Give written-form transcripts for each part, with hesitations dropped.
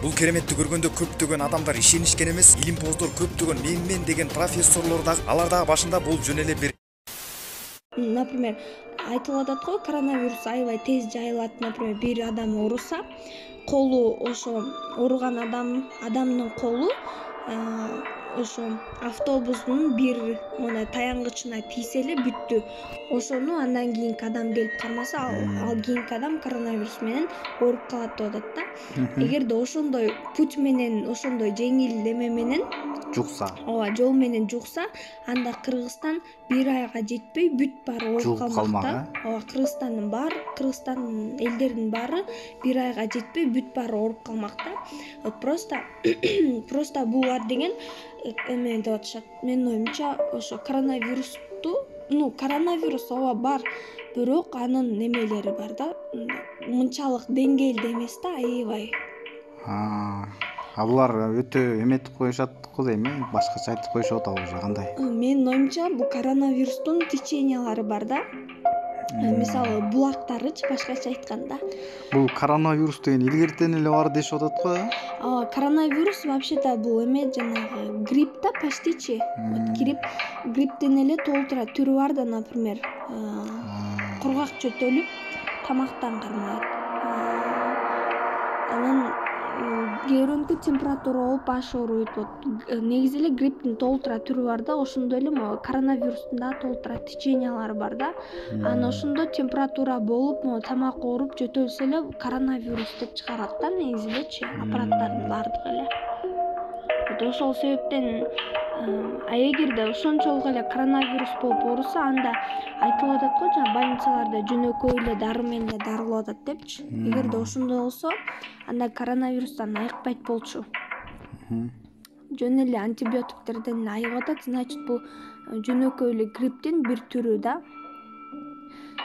Бул кереметти көргөндө көптөгөн адамдар ишенишкен эмес, илимпоздор көптөгөн мен деген профессорлор дагы, алар дагы башында бул жөн эле бир например, айтылып атат го, коронавирус аябай тез жайылат. Например, бир адам ооруса, колу ошо ооруган адамдын колу ошо автобустун бир мына таянгычына тийсе эле бүттү. Ошону андан кийинки адам келип кармаса, ал кийинки адам коронавирус менен ооруп калат деп атат да. Эгерде ошондой путь менен, ошондой жеңил эме менен жукса, ооба, жол менен жукса, анда Кыргызстан бир айга жетпей бүт баары ооруп калмак да. Ооба, Кыргызстан элдеринин баары бир айга жетпей бүт баары ооруп калмак да. Вот просто булар деген эме деп атышат. Менин оюмча, ошо коронавирус ооба бар, бирок анын немелери бар да. Мынчалык деңгээлде эмес да, аябай. Булар өтө эметип коюшат го дейм, башкача айтып коюшат уже кандай? Менин оюмча, бул коронавирустун течениялары бар да. Мисалы, булактарычы, башкача айтканда. Бул коронавирус деген илгертен эле бар дешип атат го, Ооба, коронавирус вообще-то бул эме жанагы грипп да, почтичи. Грипптен эле толтура түрү бар да, например, кургак чөтөлүп, тамактан кармайт. Анан кээ бирөөнүкү температура болуп баш ооруйт. Вот негизи эле грипптин толтура түрү бар да, ошондой эле могу коронавирустун да толтура течениялары бар да. Анан ошондо температура болуп, могу тамак ооруп жөтөлсө эле коронавирус деп чыгарат да, негизи элечи, аппараттардын баардыгы эле. Вот ошол себептен эгерде ошончолук эле коронавирус болуп ооруса, анда айтылып атат го, жана больницаларда жөнөкөй эле дары менен эле дарылап атат депчи. Эгерде ошондой болсо, анда коронавирустан айыкпайт болчу. Жөн эле антибиотиктерден айыгып атат, значит, бул жөнөкөй эле грипптин бир түрү да.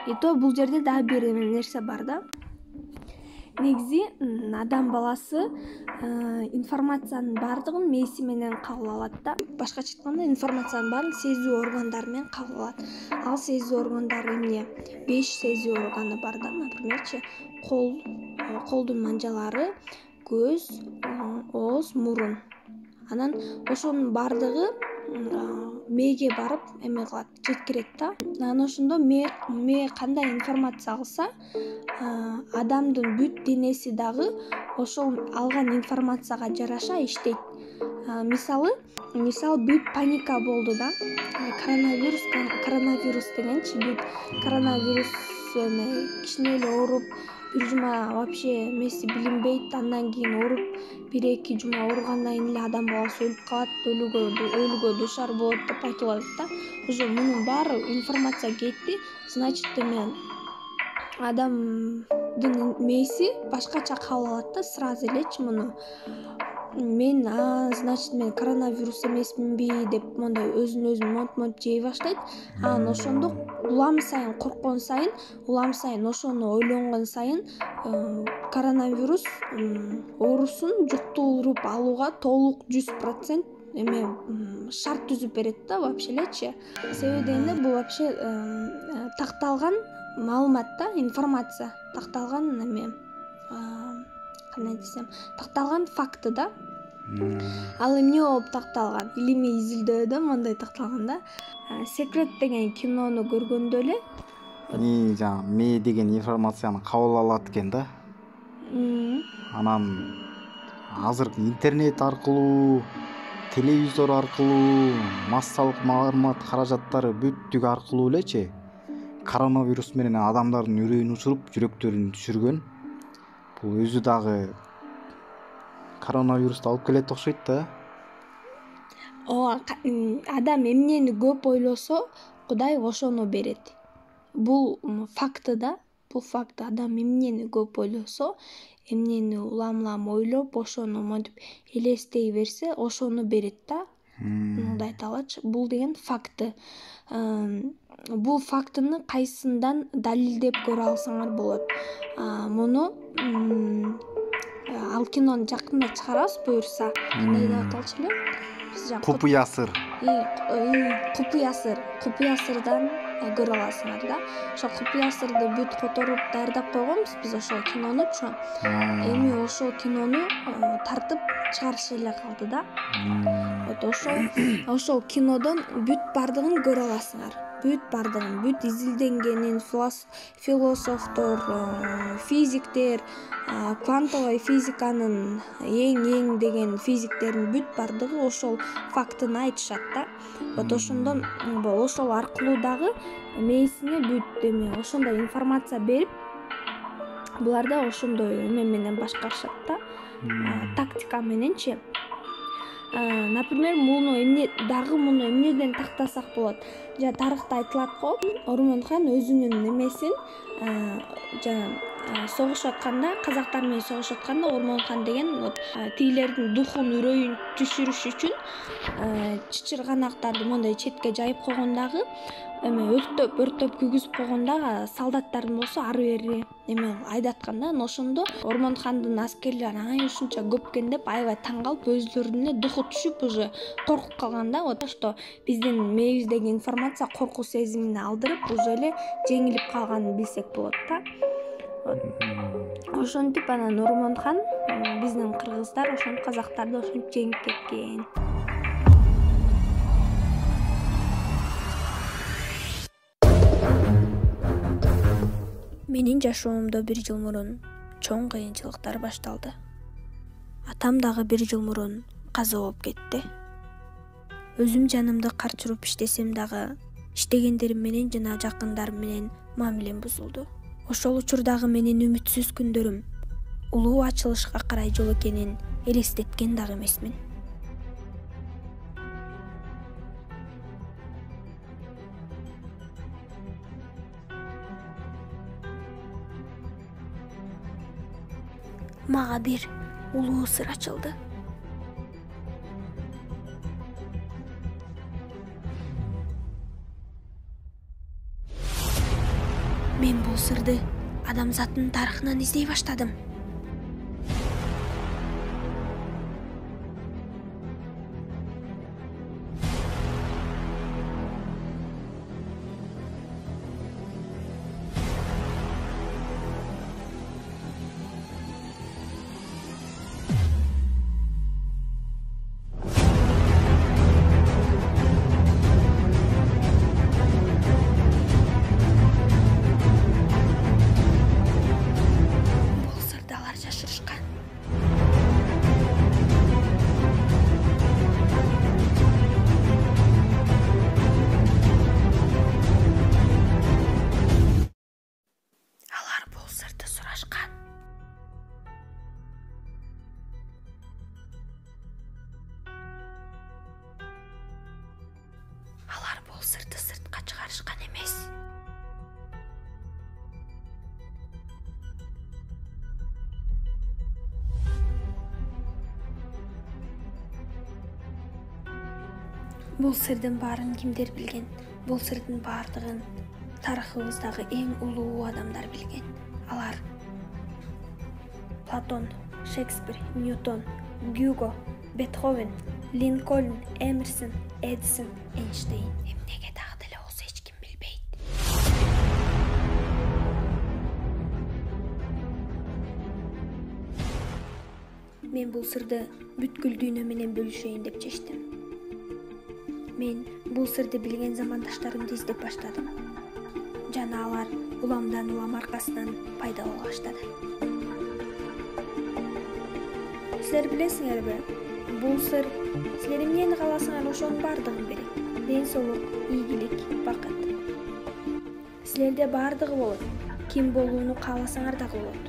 И то бул жерде дагы бир нерсе бар да. Негизи адам баласы информациянын баардыгын мээси менен кабыл алат да. Башкача айтканда, информациянын баарын сезүү органдары менен кабыл алат. Ал сезүү органдары эмне? 5 сезүү органы бар да, напримерчи, колдун манжалары, көз, ооз, мурун. Анан ошонун баардыгы мээге барып эме кылат, жеткирет да. Анан ошондо мээ кандай информация алса, адамдын бүт денеси дагы ошол алган информацияга жараша иштейт. Мисалы бүт паника болду да. Коронавирус дегенчи, бүт коронавирус кичине эле ооруп, бир жума вообще эмеси билинбейт, андан кийин ооруп, 1-2 жума ооругандан кийин эле адам баласы өлүп калат, өлүгө дуушар болот деп айтылып атат да. Уже мунун баары информация кетти, значит, эме адамдын мээси башкача кабыл алат да, сразу элечи муну. Значит, мен коронавирус эмесминби деп мондай өзүн монт жей баштайт. Анан ошондо улам сайын корккон сайын, улам сайын ошону ойлонгон сайын коронавирус оорусун жуктуруп алууга толук 100% эме шарт түзүп берет да, вообще элечи. Себеби дегенде, бул вообще такталган маалымат да, информация, такталган эме, кандай десем, такталган факты да. Ал эмне болуп такталган? Илимий изилдөөдө мондой такталган да. Секрет деген кинону көргөндө эле жаңа мээ деген информацияны кабыл алат экен да. Анан азыркы интернет аркылуу, телевизор аркылуу, массалык маалымат каражаттары бүттүгү аркылуу элечи коронавирус менен адамдардын үрөйүн учуруп, жүрөктөрүн түшүргөн. Бул өзү дагы коронавирусту алып келет окшойт да. Ооба, адам эмнени көп ойлосо, Кудай ошону берет. Бул факты да. Бул факт. Адам эмнени көп ойлосо, эмнени улам ойлоп, ошону монтип элестей берсе, ошону берет да. Мындай айта алачы. Бул деген факты. Бул фактыны кайсындан далилдеп көрө алсаңар болот. Муну ал кинону жакында чыгарабыз буюрса. Кандай деп аталчу эле? Купуя сыр. Купуя сырдан көрө аласыңар да. Ошо купуя сырды бүт которуп даярдап койгонбуз биз ошол кинонучу. Эми ошол кинону тартып чыгарышы эле калды да. Вот ошол кинодон бүт бардыгын көрө аласыңар. Бүт бардыгын, бүт изилденгенин, философтор, физиктер, квантовый физиканын эң деген физиктердин бүт бардыгы ошол фактыны айтышат да. Вот ошондон ошол аркылуу дагы мээсине бүт ошондой информация берип, булар да ошондой эме менен башкарышат да. Тактика мененчи. Например, муну эмнеден тактасак болот? Тарыхта айтылат го, Ормон хан өзүнүн эмесин согушуп атканда, казактар менен согушуп атканда Ормон хан деген тигилердин духун, үрөйүн түшүрүш үчүн чычырганактарды мондай четке жайып койгондагы, өрттөп күгүзүп койгондагы солдаттардын болсо ары бери айдаткан да. Ошондо Ормон хандын аскерлери ай ушунча көпкөн деп аябай таң калып, өзлөрүнө духу түшүп уже коркуп калган да. Вот что биздин мээбиздеги информация коркуу сезимин алдырып, уже эле жеңилип калганын билсек болот да. Ошентип анан Ормон хан биздин кыргыздар ошентип казактарды ошентип жеңип кеткен. Менин жашоомдо 1 жыл мурун чоң кыйынчылыктар башталды. Атам дагы 1 жыл мурун каза болуп кетти. Өзүм жанымды карчырып иштесем дагы, иштегендерим менен жана жакындарым менен мамилем бузулду. Ошол учурдагы менин үмүтсүз күндөрүм улуу ачылышка карай жол экенин элестеткен дагы эмесмин. Мага бир улуу сыр ачылды. Мен бул сырды адамзаттын тарыхынан издей баштадым. Алар бул сырды сыртка чыгарышкан эмес. Бул сырдын баарын кимдер билген? Бул сырдын баардыгын тарыхыбыздагы эң улуу адамдар билген. Алар Платон, Шекспир, Ньютон, Гюго, Бетховен, Линкольн, Эмерсон, Эдисон, Эйнштейн. Эмнеге дагы деле болсо эч ким билбейт. Мен бул сырды бүткүл дүйнө менен бөлүшөйүн деп чечтим. Мен бул сырды билген замандаштарымды издеп баштадым. Жана алар уламдан улам аркасынан пайда боло баштады. Силер билесиңерби? Бул сыр силер эмнени кааласаңар ошонун баардыгын берет. Ден соолук, ийгилик, бакыт. Силерде баардыгы болот. Ким болууну кааласаңар дагы болот.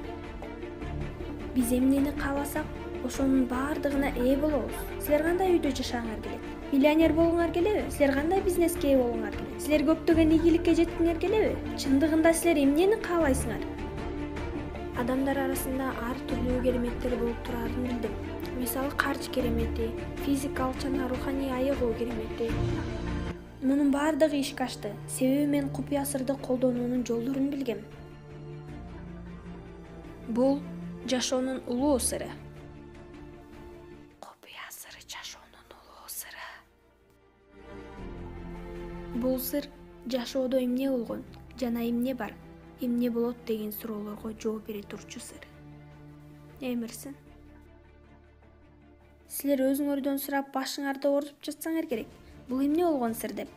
Биз эмнени кааласак, ошонун баардыгына ээ болобуз. Силер кандай үйдө жашагыңар келет? Миллионер болуңар келеби? Силер кандай бизнеске ээ болуңар келет? Силер көптөгөн ийгиликке жеткиңер келеби? Чындыгында силер эмнени каалайсыңар? Адамдар арасында ар түрлүү кереметтер болуп турарын билдим. Мисалы карч керемети, физикалык жана руханий айыгуу керемети. Мунун баардыгы ишке ашты. Себеби мен купуя сырды колдонуунун жолдорун билгем. Бул жашоонун улуу сыры. Купуя сыры жашоонун улуу сыры. Бул сыр Жашоодо эмне болгон жана эмне бар, эмне болот деген суроолорго жооп бере турчу сыр. Эмерсен. Силер өзүңөрдөн сурап башыңарды оорутуп жатсаңар керек. Бул эмне болгон сыр деп.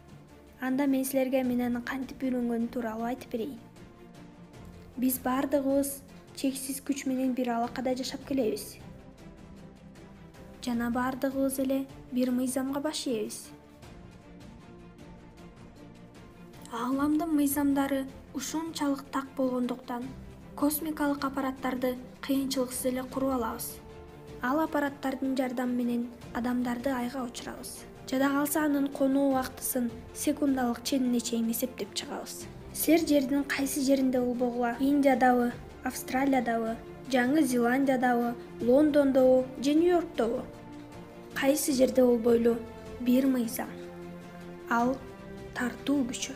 Анда мен силерге менен кантип үйрөнгөнүм тууралуу айтып берейин. Биз бардыгыбыз чексиз күч менен бир алакада жашап келебиз. Жана бардыгыбыз эле бир мыйзамга баш ийебиз. Ааламдын мыйзамдары ушунчалык так болгондуктан космикалык аппараттарды кыйынчылыксыз эле куруп алабыз. Ал аппараттардын жардамы менен адамдарды айга учурабыз. Жада калса анын конуу убактысын секундалык ченине чейин эсептеп чыгабыз. Силер жердин кайсы жеринде болбогула, Индиядабы, Австралиядабы, Жаңы Зеландиядабы, Лондондобу же Нью-Йорктобу, кайсы жерде болбойлу бир мыйзам. Ал тартуу күчү.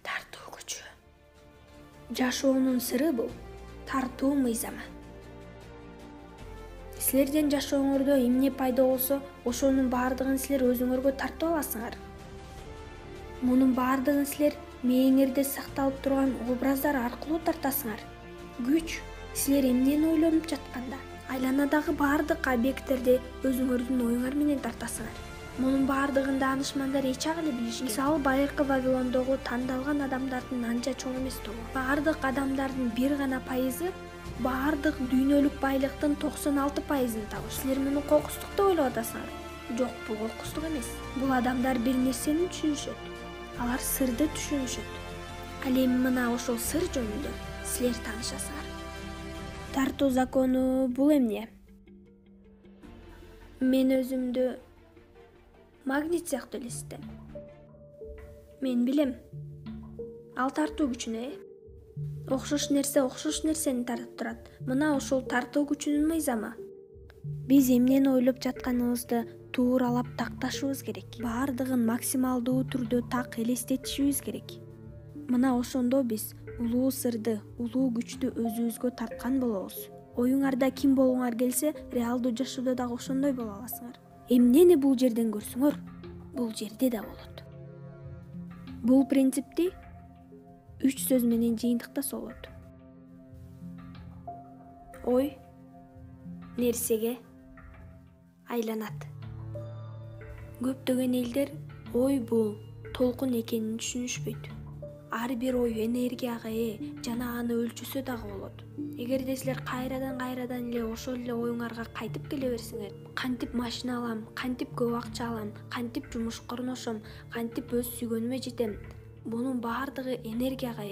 Тартуу күчү. Жашоонун сыры бул тартуу мыйзамы. Силерден жашооңордо эмне пайда болсо, ошонун баардыгын силер өзүңөргө тартып аласыңар. Мунун баардыгын силер мээңерде сакталып турган образдар аркылуу тартасыңар. Күч силер эмнени ойлонуп жатканда, айланадагы баардык объекттерди өзүңөрдүн оюңар менен тартасыңар. Мунун баардыгын даанышмандар эч ак эле билишкен. Мисалы, байыркы Вавилондогу тандалган адамдардын анча чоң эмес тобу. Баардык адамдардын бир гана пайызы баардык дүйнөлүк байлыктын 96%-ын табышат. Силер муну кокустук деп ойлоп атасыңар. Жок, бул кокустук эмес. Бул адамдар бир нерсени түшүнүшөт. Алар сырды түшүнүшөт. Ал эми мына ошол сыр жөнүндө силер таанышасыңар. Тартуу закону бул эмне? Мен өзүмдү магнит сыяктуу элестетем. Мен билем. Ал тартуу күчүнө окшош нерсени тартып турат. Мына ошол тартуу күчүнүн мыйзамы. Биз эмнени ойлоп жатканыбызды тууралап такташыбыз керек. Баардыгын максималдуу түрдө так элестетишибиз керек. Мына ошондо биз улуу сырды, улуу күчтү өзүбүзгө тарткан болобуз. Оюңарда ким болгуңар келсе, реалдуу жашоодо дагы ошондой боло аласыңар. Эмнени бул жерден көрсөңөр, бул жерде да болот. Бул принципти 3 сөз менен жыйынтыктаса болот. Ой нерсеге айланат. Көптөгөн элдер ой бул толкун экенин түшүнүшпөйт. Ар бир ой энергияга жана аны өлчөсө дагы болот. Эгерде силер кайрадан эле ошол эле оюңарга кайтып келе берсеңер, кантип машина алам, кантип көп акча алам, кантип жумушка орношом, кантип өз сүйгөнүмө жетем, бунун баардыгы энергияга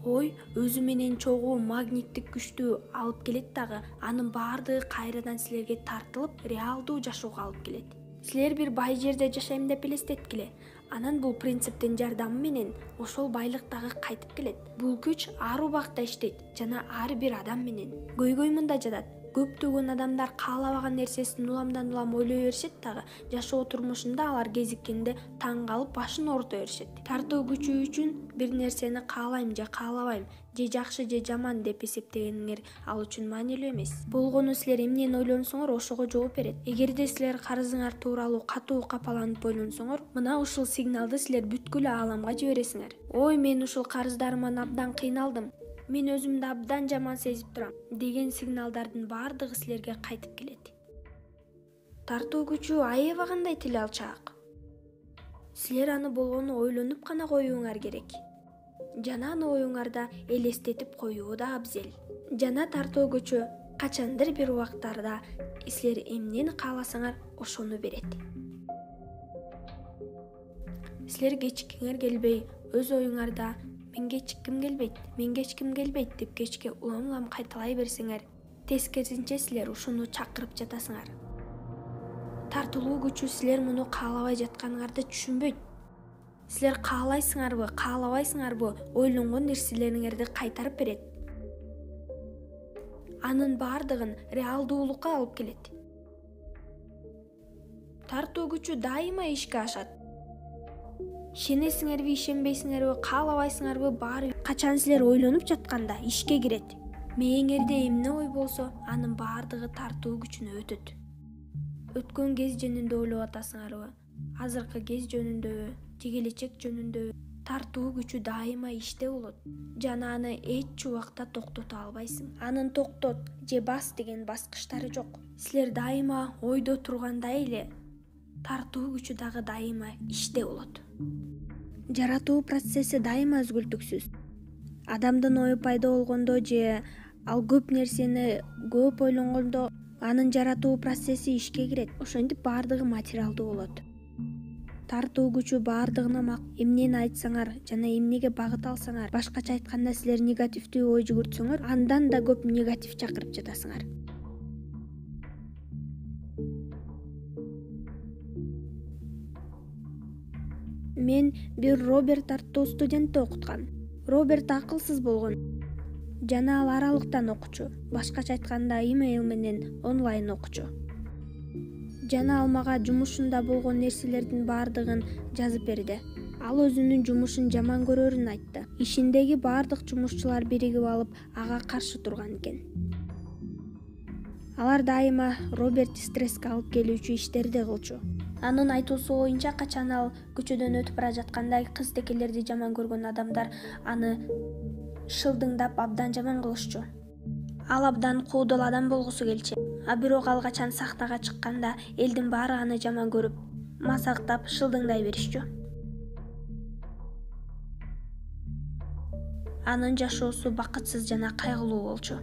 Ой өзү менен чогуу магниттик күчтү алып келет дагы, анын баардыгы кайрадан силерге тартылып, реалдуу жашоого алып келет. Силер бир бай жерде жашайм деп элестеткиле. Анан бул принциптин жардамы менен ошол байлык дагы кайтып келет. Бул күч ар убакта иштейт жана ар бир адам менен. Көйгөй мында жатат. Көптөгөн адамдар каалабаган нерсесин уламдан улам ойлой беришет дагы, жашоо турмушунда алар кезиккенде таң калып башын оорута беришет. Тартуу күчү үчүн бир нерсени каалайм же каалабайм, же жакшы же жаман деп эсептегениңер ал үчүн маанилүү эмес. Болгону силер эмнени ойлонсоңор ошого жооп берет. Эгерде силер карызыңар тууралуу катуу капаланып ойлонсоңор, мына ушул сигналды силер бүткүл ааламга жибересиңер. Ой, мен ушул карыздарыман абдан кыйналдым. Мен өзүмдү абдан жаман сезип турам деген сигналдардын баардыгы силерге кайтып келет. Тартуу күчү аябай кандай тил алчаак. Силер аны болгону ойлонуп гана коюуңар керек. Жана аны оюңарда элестетип коюу да абзел. Жана тартуу күчү качандыр бир убактарда силер эмнени кааласаңар ошону берет. Силер кечиккиңер келбей, өз оюңарда менге эч ким келбейт деп кечке улам кайталай берсеңер, тескерисинче силер ушуну чакырып жатасыңар. Тартылуу күчү силер муну каалабай жатканыңарды түшүнбөйт. Силер каалайсыңарбы, каалабайсыңарбы, ойлонгон нерселериңерди кайтарып берет. Анын баардыгын реалдуулукка алып келет. Тартуу күчү дайыма ишке ашат. Ишенесиңерби, ишенбейсиңерби, каалабайсыңарбы, баары качан силер ойлонуп жатканда ишке кирет. Мээңерде эмне ой болсо, анын баардыгы тартуу күчүнө өтөт. Өткөн кез жөнүндө ойлоп атасыңарбы? азыркы кез жөнүндө же келечек жөнүндө тартуу күчү дайыма иште болот жана аны эч убакта токтото албайсың. Анын токтот же бас деген баскычтары жок. Силер дайыма ойдо тургандай эле тартуу күчү дагы дайыма иште болот. Жаратуу процесси дайыма үзгүлтүксүз. Адамдын ою пайда болгондо же ал көп нерсени көп ойлонгондо анын жаратуу процесси ишке кирет. Ошентип баардыгы материалдуу болот. Тартуу күчү баардыгына эмнени айтсаңар жана эмнеге багыт алсаңар, башкача айтканда силер негативдүү ой жүгүртсөңөр, андан да көп негатив чакырып жатасыңар. Мен бир Роберт аттуу студентти окуткам. Роберт акылсыз болгон жана ал аралыктан окучу, башкача айтканда имейл менен онлайн окучу. Жана ал мага жумушунда болгон нерселердин баардыгын жазып берди. Ал өзүнүн жумушун жаман көрөрүн айтты. Ишиндеги баардык жумушчулар биригип алып ага каршы турган экен. Алар дайыма Роберт стресске алып келүүчү иштерди кылчу. Анын айтуусу боюнча, качан ал көчөдөн өтүп бара жатканда кыз-текелерди жаман көргөн адамдар аны шылдыңдап абдан жаман кылышчу. Ал абдан куудул адам болгусу келчү. А бирок ал качан сахнага чыкканда элдин баары аны жаман көрүп, масактап, шылдыңдай беришчү. Анын жашоосу бакытсыз жана кайгылуу болчу.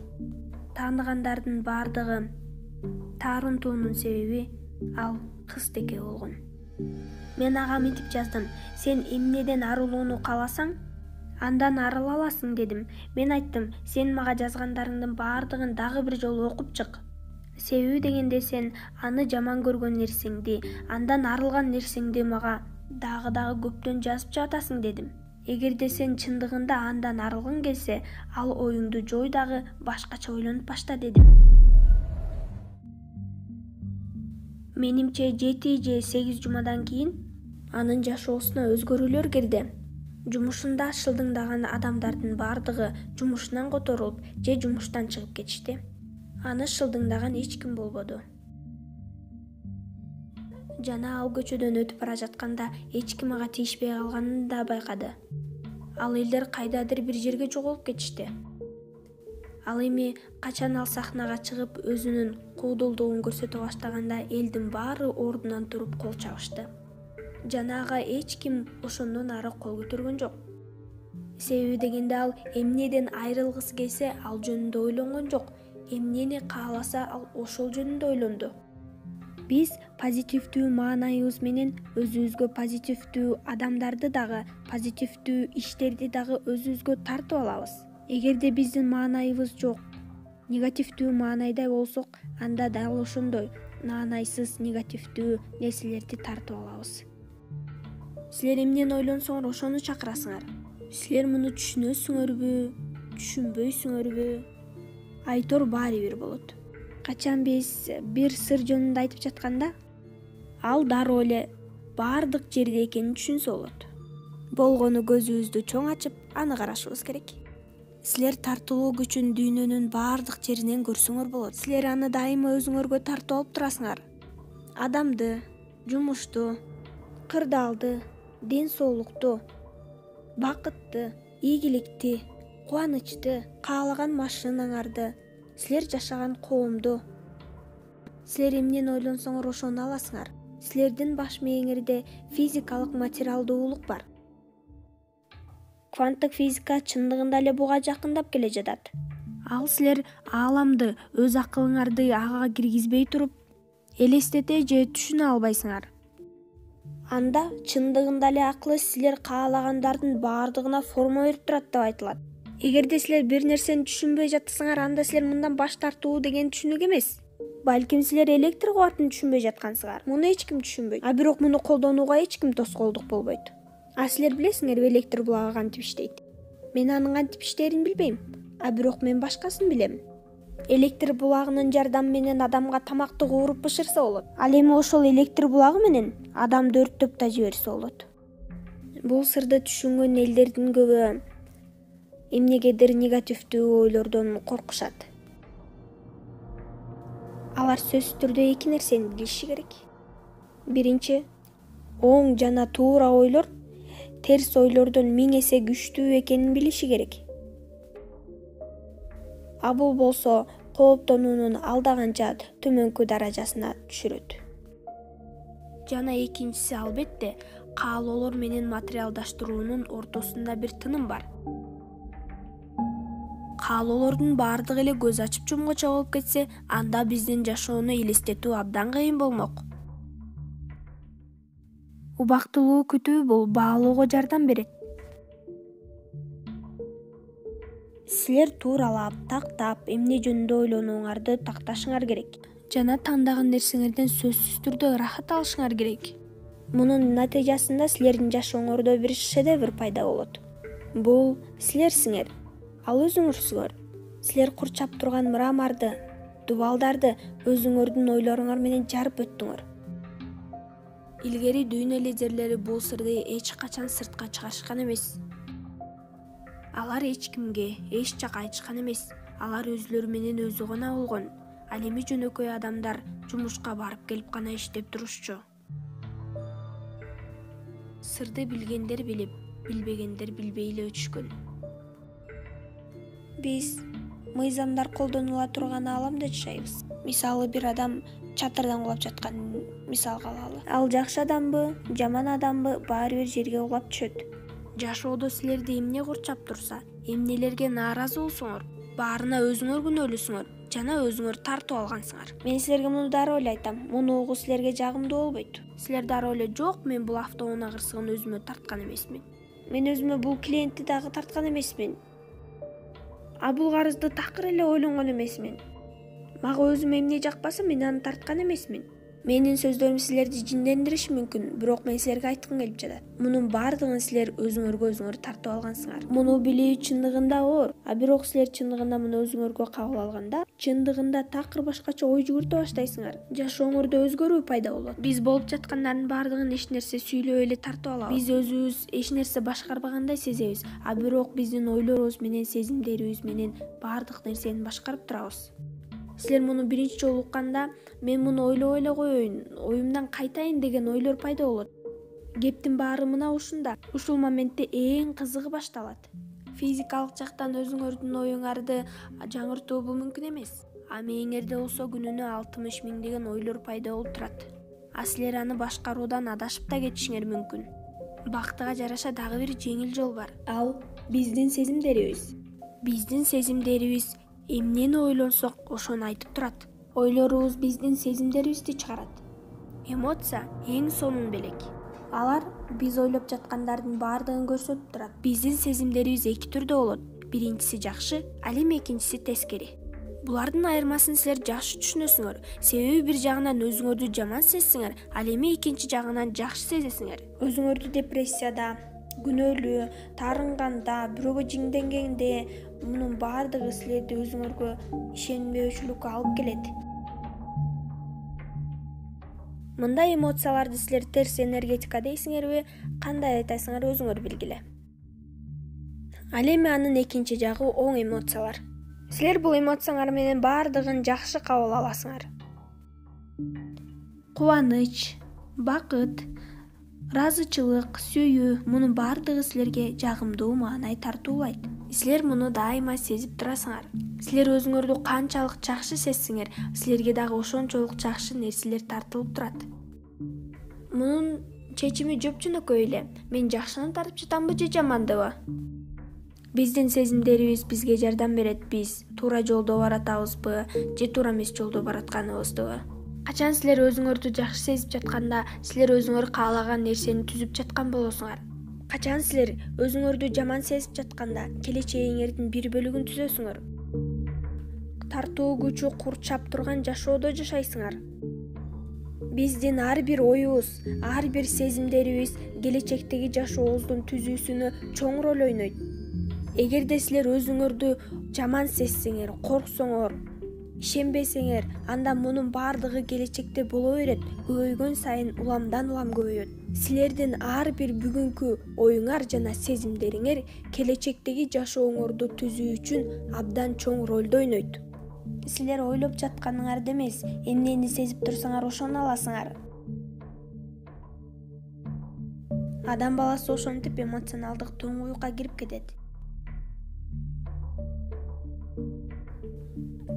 Тааныгандардын баардыгы таарынтуунун себеби ал кыз-теке болгон. Мен ага мынтип жаздым: сен эмнеден арылууну кааласаң, андан арыла аласың дедим. Мен айттым: сен мага жазгандарыңдын баардыгын дагы бир жолу окуп чык. Себеби дегенде сен аны жаман көргөн нерсеңди, андан арылган нерсеңди мага дагы көптөн жазып жатасың дедим. Эгерде сен чындыгында андан арылгың келсе, ал оюңду жой дагы башкача ойлонуп башта дедим. Менимче 7 же 8 жумадан кийин анын жашоосуна өзгөрүүлөр кирди. Жумушунда шылдыңдаган адамдардын баардыгы жумушунан которулуп же жумуштан чыгып кетишти. Аны шылдыңдаган эч ким болбоду. Жана ал көчөдөн өтүп бара жатканда эч ким ага тийишпей калганын да байкады. Ал элдер кайдадыр бир жерге жоголуп кетишти. Ал эми качан ал сахнага чыгып өзүнүн куудулдугун көрсөтө баштаганда элдин баары ордунан туруп кол чабышты. Жана ага эч ким ошондон ары кол көтөргөн жок. Себеби дегенде ал эмнеден айрылгысы келсе, ал жөнүндө ойлонгон жок. Эмнени кааласа, ал ошол жөнүндө ойлонду. Биз позитивдүү маанайыбыз менен өзүбүзгө позитивдүү адамдарды дагы, позитивдүү иштерди дагы өзүбүзгө тартып алабыз. Эгерде биздин маанайыбыз жок, негативдүү маанайда болсок, анда дал ошондой маанайсыз негативдүү нерселерди тартып алабыз. Силер эмнени ойлонсоңор ошону чакырасыңар. Силер муну түшүнөсүңөрбү, түшүнбөйсүңөрбү? Айтор баары бир болот. Качан биз бир сыр жөнүндө айтып жатканда, ал дароо эле баардык жерде экенин түшүнсө болот. Болгону көзүбүздү чоң ачып, аны карашыбыз керек. Силер тартылуу күчүн дүйнөнүн баардык жеринен көрсөңөр болот. Силер аны дайыма өзүңөргө тартып алып турасыңар. Адамды, жумушту, кырдаалды, ден соолукту, бакытты, ийгиликти, кубанычты, каалаган машинаңарды, силер жашаган коомду. Силер эмнени ойлонсоңор ошону аласыңар. Силердин баш мээңерде физикалык материалдуулук бар. Кванттык физика чындыгында эле буга жакындап келе жатат. Ал силер ааламды, өз акылыңарды ага киргизбей туруп, элестете же түшүнө албайсыңар. Анда чындыгында эле акыл силер каалагандардын баардыгына форма берип турат деп айтылат. Эгерде силер бир нерсени түшүнбөй жатсаңар, анда силер мындан баш тартуу деген түшүнүк эмес. Балким силер электр кубатын түшүнбөй жаткансыңар. Муну эч ким түшүнбөйт. А бирок муну колдонууга эч ким тоскоолдук болбойт. А силер билесиңерби электр булагы кантип иштейт? Мен анын кантип иштээрин билбейм. А бирок мен башкасын билем. Электр булагынын жардамы менен адамга тамакты кууруп бышырса болот. Ал эми ошол электр булагы менен адамды өрттөп да жиберсе болот. Бул сырды түшүнгөн элдердин көбү эмнегедир негативдүү ойлордон коркушат. Алар сөзсүз түрдө эки нерсени билиши керек. Биринчи, Оң жана туура ойлор терс ойлордон 1000 эсе күчтүү экенин билиши керек. А бул болсо кооптонуунун алдаганча төмөнкү даражасына түшүрөт. Жана экинчиси албетте каалоолор менен материалдаштыруунун ортосунда бир тыным бар. Каалоолордун баардыгы эле көз ачып жумгуча болуп кетсе, анда биздин жашоону элестетүү абдан кыйын болмок. Убактылуу күтүү бул баалоого жардам берет. Силер тууралап, тактап, эмне жөнүндө ойлонууңарды такташыңар керек. Жана тандаган нерсеңерден сөзсүз түрдө ырахат алышыңар керек. Мунун натыйжасында силердин жашооңордо бир шедевр пайда болот. Бул силерсиңер. Ал өзүңөрсүңөр. Силер курчап турган мраморду, дубалдарды өзүңөрдүн ойлоруңар менен жарып өттүңөр. Илгери дүйнө лидерлери бул сырды эч качан сыртка чыгарышкан эмес. Алар эч кимге, эч жака айтышкан эмес. Алар өзүлөрү менен өзү гана болгон. Ал эми жөнөкөй адамдар жумушка барып келип гана иштеп турушчу. Сырды билгендер билип, билбегендер билбей эле өчүшкөн. Биз мыйзамдар колдонула турган ааламда жашайбыз. Мисалы бир адам чатырдан кулап жатканын мисалга алалы. Ал жакшы адамбы, жаман адамбы баары бир жерге кулап түшөт. Жашоодо силерди эмне курчап турса, эмнелерге нааразы болсоңор, баарына өзүңөр күнөөлүүсүңөр жана өзүңөр тартып алгансыңар. Мен силерге муну дароо эле айтам. Муну угуу силерге жагымдуу болбойт. Силер дароо эле жок, мен бул автоунаа кырсыгын өзүмө тарткан эмесмин. Мен өзүмө бул клиентти дагы тарткан эмесмин. А бул карызды такыр эле ойлонгон эмесмин. Мага өзүмө эмне жакпаса мен аны тарткан эмесмин. Менин сөздөрүм силерди жиндендириши мүмкүн, бирок мен силерге айткым келип жатат. Мунун баардыгын силер өзүңөргө өзүңөр тартып алгансыңар. Муну билүү чындыгында оор, а бирок силер чындыгында муну өзүңөргө кабыл алганда, чындыгында такыр башкача ой жүгүртө баштайсыңар. Жашооңордо өзгөрүү пайда болот. Биз болуп жаткандардын баардыгын эч нерсе сүйлөп эле тартып алабыз. Биз өзүбүз эч нерсе башкарбагандай сезебиз, а бирок биздин ойлорубуз менен сезимдерибиз менен баардык нерсени башкарып турабыз. Силер муну биринчи жолу укканда, мен муну ойлой эле коеюн, оюмдан кайтайын деген ойлор пайда болот. Кептин баары мына ушунда. Ушул моментте эң кызыгы башталат. Физикалык жактан өзүңөрдүн оюңарды жаңыртуу бул мүмкүн эмес. А мээңерде болсо күнүнө 60 миңдеген ойлор пайда болуп турат. А силер аны башкаруудан адашып да кетишиңер мүмкүн. Бактыга жараша дагы бир жеңил жол бар. Ал биздин сезимдерибиз. Биздин сезимдерибиз эмнени ойлонсок, ошону айтып турат. Ойлорубуз биздин сезимдерибизди чыгарат. Эмоция эң сонун белек. Алар биз ойлоп жаткандардын баардыгын көрсөтүп турат. Биздин сезимдерибиз эки түрдө болот. Биринчиси жакшы, ал эми экинчиси тескери. Булардын айырмасын силер жакшы түшүнөсүңөр. Себеби бир жагынан өзүңөрдү жаман сезсеңер, ал эми экинчи жагынан жакшы сезесиңер. Өзүңөрдү депрессияда, күнөөлүү, таарынганда, бирөөгө жиңденгенде, мунун баардыгы силерди өзүңөргө ишенбөөчүлүккө алып келет. Мындай эмоцияларды силер терс энергетика дейсиңерби, кандай айтасыңар өзүңөр билгиле. Ал эми анын экинчи жагы оң эмоциялар. Силер бул эмоциялар менен баардыгын жакшы кабыл аласыңар. Кубаныч, бакыт, ыраазычылык, сүйүү, мунун баардыгы силерге жагымдуу маанай тартуулайт. Силер муну дайыма сезип турасыңар. Силер өзүңөрдү канчалык жакшы сезсеңер, силерге дагы ошончолук жакшы нерселер тартылып турат. Мунун чечими жөп-жөнөкөй эле. Мен жакшыны тартып жатамбы же жамандыбы? Биздин сезимдерибиз бизге жардам берет. Биз туура жолдо баратабызбы же туура эмес жолдо баратканыбыздыбы? Качан силер өзүңөрдү жакшы сезип жатканда, силер өзүңөр каалаган нерсени түзүп жаткан болосуңар. Качан силер өзүңөрдү жаман сезип жатканда, келечегиңердин бир бөлүгүн түзөсүңөр. Тартуу күчү курчап турган жашоодо жашайсыңар. Биздин ар бир оюбуз, ар бир сезимдерибиз келечектеги жашообуздун түзүүсүнө чоң роль ойнойт. Эгерде силер өзүңөрдү жаман сезсеңер, корксоңор, ишенбесеңер, анда мунун баардыгы келечекте боло берет. Көбөйгөн сайын уламдан улам көбөйөт. Силердин ар бир бүгүнкү оюңар жана сезимдериңер келечектеги жашооңорду түзүү үчүн абдан чоң ролду ойнойт. Силер ойлоп жатканыңарды эмес, эмнени сезип турсаңар ошону аласыңар. Адам баласы ошентип эмоционалдык туңгуюкка кирип кетет.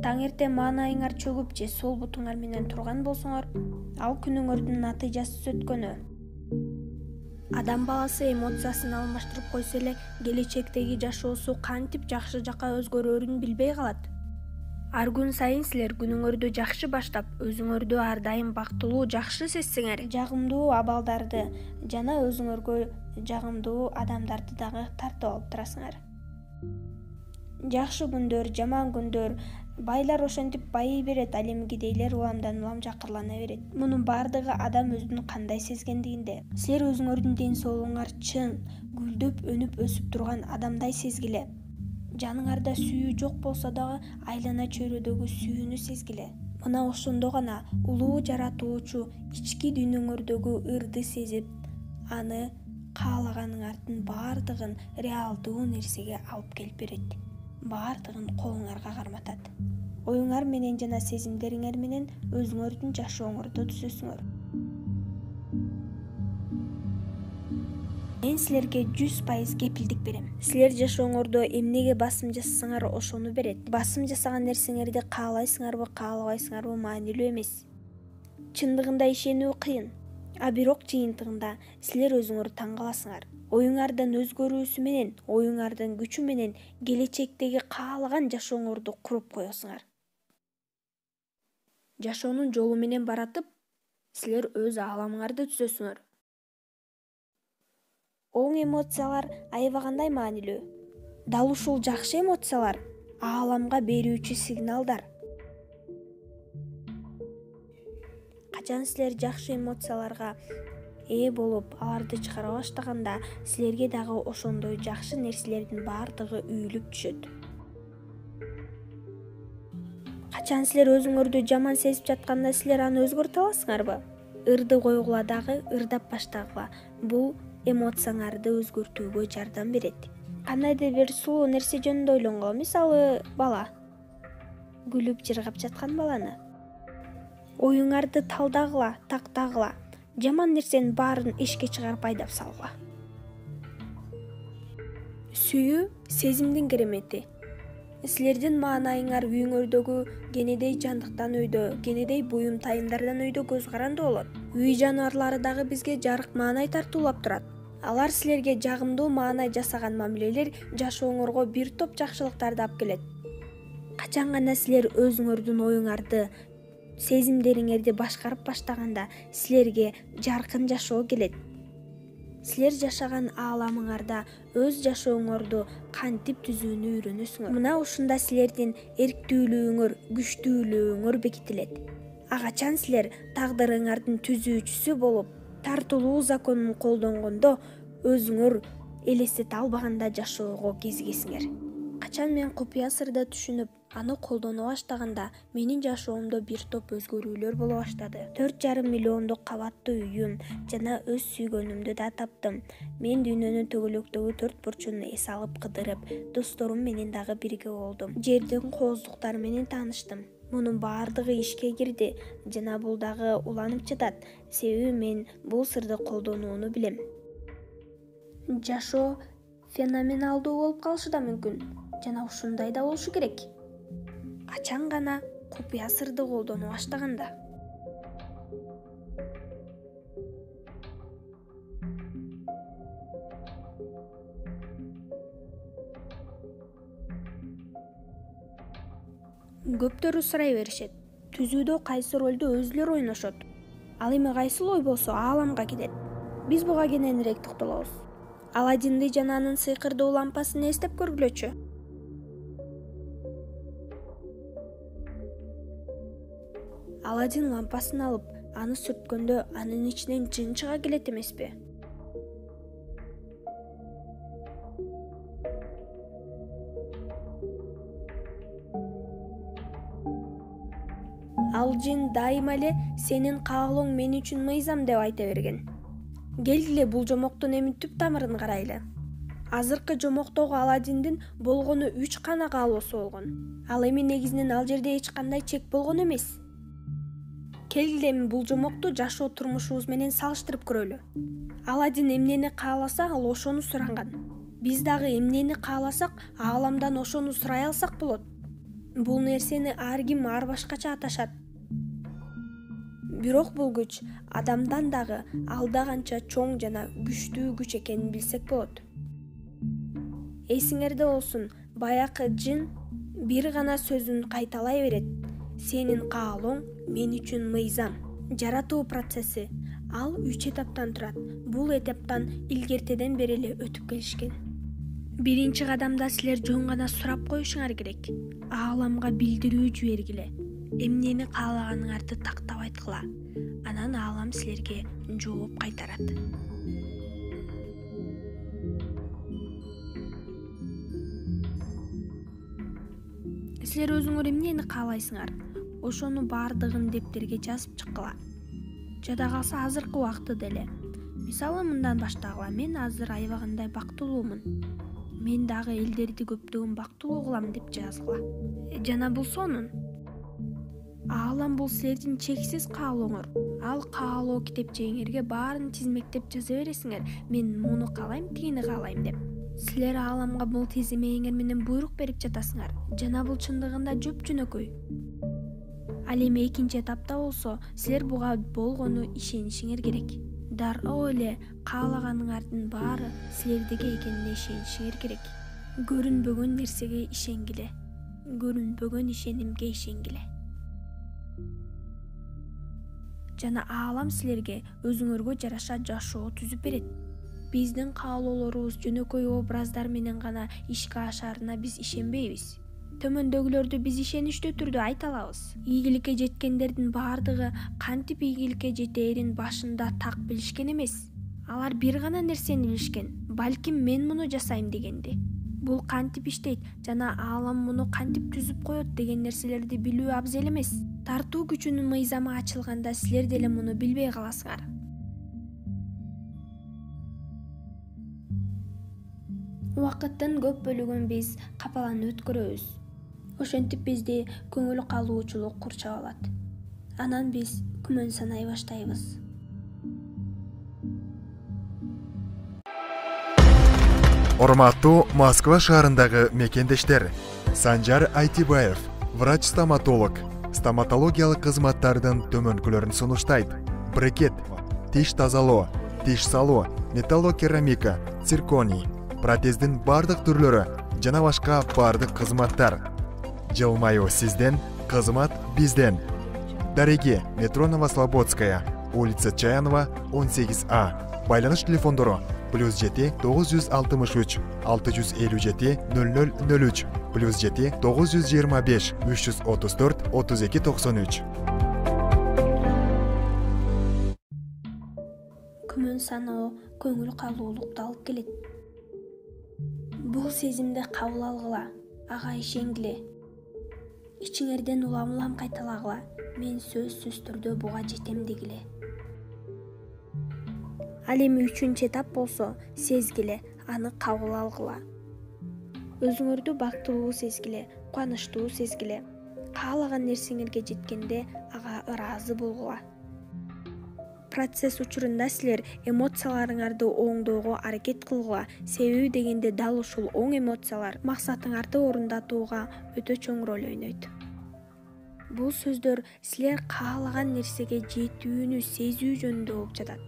Таң эртең маанайыңар чөгүп же сол бутуңар менен турган болсоңор, ал күнүңөрдүн натыйжасыз өткөнү. Адам баласы эмоциясын алмаштырып койсо эле, келечектеги жашоосу кантип жакшы жакка өзгөрөрүн билбей калат. Ар күн сайын силер күнүңөрдү жакшы баштап, өзүңөрдү ар дайым бактылуу, жакшы сезсеңер, жагымдуу абалдарды жана өзүңөргө жагымдуу адамдарды дагы тартып алып турасыңар. Жакшы күндөр, жаман күндөр, байлар ошентип байый берет, ал эми кедейлер уламдан улам жакырлана берет. Мунун баардыгы адам өзүнүн кандай сезгендигинде. Силер өзүңөрдүн ден соолугуңар чын, гүлдөп, өнүп, өсүп турган адамдай сезгиле. Жаныңарда сүйүү жок болсо дагы айлана чөйрөдөгү сүйүүнү сезгиле. Мына ошондо гана улуу жаратуучу ички дүйнөңөрдөгү ырды сезип, аны каалаганыңардын баардыгын реалдуу нерсеге алып келип берет. Баардыгын колуңарга карматат. Оюңар менен жана сезимдериңер менен өзүңөрдүн жашооңорду түзөсүңөр. Мен силерге 100% кепилдик берем. Силер жашооңордо эмнеге басым жасасаңар ошону берет. Басым жасаган нерсеңерди каалайсыңарбы, каалабайсыңарбы маанилүү эмес. Чындыгында ишенүү кыйын, а бирок жыйынтыгында силер өзүңөр таң каласыңар. Оюңардын өзгөрүүсү менен, оюңардын күчү менен келечектеги каалаган жашооңорду куруп коесуңар. Жашоонун жолу менен баратып, силер өз ааламыңарды түзөсүңөр. Оң эмоциялар аябагандай маанилүү. Дал ушул жакшы эмоциялар ааламга берүүчү сигналдар. Качан силер жакшы эмоцияларга ээ болуп, аларды чыгара баштаганда, силерге дагы ошондой жакшы нерселердин баардыгы үйүлүп түшөт. Качан силер өзүңөрдү жаман сезип жатканда, силер аны өзгөртө аласыңарбы? Ырды койгула дагы, ырдап баштагыла. Бул эмоцияңарды өзгөртүүгө жардам берет. Кандайдыр бир сулуу нерсе жөнүндө ойлоңго, мисалы, бала. Күлүп жыргап жаткан баланы. Оюңарды талдагыла, тактагыла. Жаман нерсенин баарын эшикке чыгарып айдап салгыла. Сүйүү сезимдин керемети. Силердин маанайыңар үйүңөрдөгү кенедей жандыктан өйдө, кенедей буюм тайымдардан өйдө көз каранды болот. Үй жаныбарлары дагы бизге жарык маанай тартуулап турат. Алар силерге жагымдуу маанай жасаган мамилелер жашооңорго бир топ жакшылыктарды алып келет. Качан гана силер өзүңөрдүн оюңарды, сезимдериңерди башкарып баштаганда, силерге жаркын жашоо келет. Силер жашаган ааламыңарда өз жашооңорду кантип түзүүнү үйрөнөсүңөр. Мына ушунда силердин эрктүүлүгүңөр, күчтүүлүгүңөр бекитилет. Качан силер тагдырыңардын түзүүчүсү болуп, тартылуу законун колдонгондо, өзүңөр элестете албаганда жашоого кезигесиңер. Качан мен купуя сырды түшүнүп, аны колдоно баштаганда, менин жашоомдо бир топ өзгөрүүлөр боло баштады. 4,5 миллиондук кабаттуу үйүм жана өз сүйгөнүмдү да таптым. Мен дүйнөнүн төгөлөктөгү 4 бурчун эс алып кыдырып, досторум менен дагы бирге болдум. Жердин кооздуктары менен тааныштым. Мунун баардыгы ишке кирди жана бул дагы уланып жатат, себеби мен бул сырды колдонууну билем. Жашоо феноменалдуу болуп калышы да мүмкүн, жана ушундай да болушу керек. Качан гана купуя сырды колдоно баштаганда. Көптөрү сурай беришет. Түзүүдө кайсы ролду өзүлөр ойношот? Ал эми кайсыл ой болсо ааламга кетет. Биз буга кененирээк токтолобуз. Аладдинди жана анын сыйкырдуу лампасын эстеп көргүлөчү. Аладдин лампасын алып, аны сүрткөндө анын ичинен жын чыга келет эмеспи? Ал жин дайыма эле сенин каалооң мен үчүн мыйзам деп айта берген. Келгиле бул жомоктун эми түп тамырын карайлы. Азыркы жомоктогу Аладдиндин болгону 3 гана каалоосу болгон. Ал эми негизинен ал жерде эч кандай чек болгон эмес. Келгиле эми бул жомокту жашоо турмушубуз менен салыштырып көрөлү. Аладдин эмнени кааласа, ал ошону суранган. Биз дагы эмнени кааласак, ааламдан ошону сурай алсак болот. Бул нерсени ар ким ар башкача аташат. Бирок бул күч адамдан дагы алда канча чоң жана күчтүү күч экенин билсек болот. Эсиңерде болсун, баякы жин бир гана сөзүн кайталай берет. Сенин каалооң мен үчүн мыйзам. Жаратуу процесси ал 3 этаптан турат. Бул этаптан илгертеден бери эле өтүп келишкен. Биринчи кадамда силер жөн гана сурап коюшуңар керек. Ааламга билдирүү жибергиле. Эмнени каалаганыңарды тактап айткыла. Анан аалам силерге жооп кайтарат. Силер өзүңөр эмнени каалайсыңар? Ошону бардыгын дептерге жазып чыккыла. Жада калса азыркы убакытта деле. Мисалы мындан баштагыла. Мен азыр аябагандай бактылуумун. Мен дагы элдерди көптөгөн бактылуу кылам деп жазгыла. Жана бул сонун. Аалам бул силердин чексиз каалооңор. Ал каалоо китепчегиңерге баарын тизмектеп жаза бересиңер. Мен муну каалайм, тигини каалайм деп. Силер ааламга бул тизимеиңер менен буйрук берип жатасыңар. Жана бул чындыгында жөп-жөнөкөй. Ал эми экинчи этапта болсо, силер буга болгону ишенишиңер керек. Дароо эле каалаганыңардын баары силердеги экенине ишенишиңер керек. Көрүнбөгөн нерсеге ишенгиле. Көрүнбөгөн ишенимге ишенгиле. Жана аалам силерге өзүңөргө жараша жашоо түзүп берет. Биздин каалоолорубуз жөнөкөй образдар менен гана ишке ашарына биз ишенбейбиз. Төмөндөгүлөрдү биз ишеничтүү түрдө айта алабыз. Ийгиликке жеткендердин баардыгы кантип ийгиликке жетээрин башында так билишкен эмес. Алар бир гана нерсени билишкен. Балким мен муну жасайм дегенди. Бул кантип иштейт жана аалам муну кантип түзүп коет деген нерселерди билүү абзел эмес. Тартуу күчүнүн мыйзамы ачылганда силер деле муну билбей каласыңар. Убакыттын көп бөлүгүн биз капаланып өткөрөбүз. Ошентип бизди көңүл калуучулук курчап алат. Анан биз күмөн санай баштайбыз. Урматтуу Москва шаарындагы мекендештер, Санжар Айтибаев, врач-стоматолог, стоматологиялык кызматтардын төмөнкүлөрүн сунуштайт. Брекет, тиш тазалоо, тиш салуу, металлокерамика, цирконий, протездин бардык түрлөрү жана башка бардык кызматтар. Жылмаюу сизден, кызмат бизден. Дареги, метро Новослободская, улица Чаянова, 18А. Байланыш телефондору +7 963 657 0003 +7 925 334 32 93. Күмөн саноо көңүл калуулукту алып келет. Бул сезимди кабыл алгыла, ага ишенгиле. Ичиңерден улам-улам кайталагыла. Мен сөзсүз түрдө буга жетем дегиле. Ал эми 3-чү этап болсо, сезгиле, аны кабыл алгыла. Өзүңөрдү бактылуу сезгиле, кубанычтуу сезгиле. Каалаган нерсеңерге жеткенде ага ыраазы болгула. Процесс учурунда силер эмоцияларыңарды оңдоого аракет кылгыла. Себеби дегенде дал ушул оң эмоциялар максатыңарды орундатууга өтө чоң роль ойнойт. Бул сөздөр силер каалаган нерсеге жетүүнү сезүү жөнүндө болуп жатат.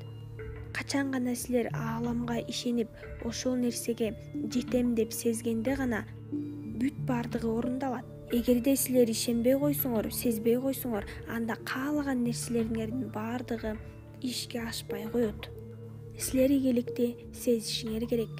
Качан гана силер ааламга ишенип, ошол нерсеге жетем деп сезгенде гана бүт бардыгы орундалат. Эгерде силер ишенбей койсоңор, сезбей койсоңор, анда каалаган нерселериңердин бардыгы ишке ашпай коет. Силер ийгиликти сезишиңер керек.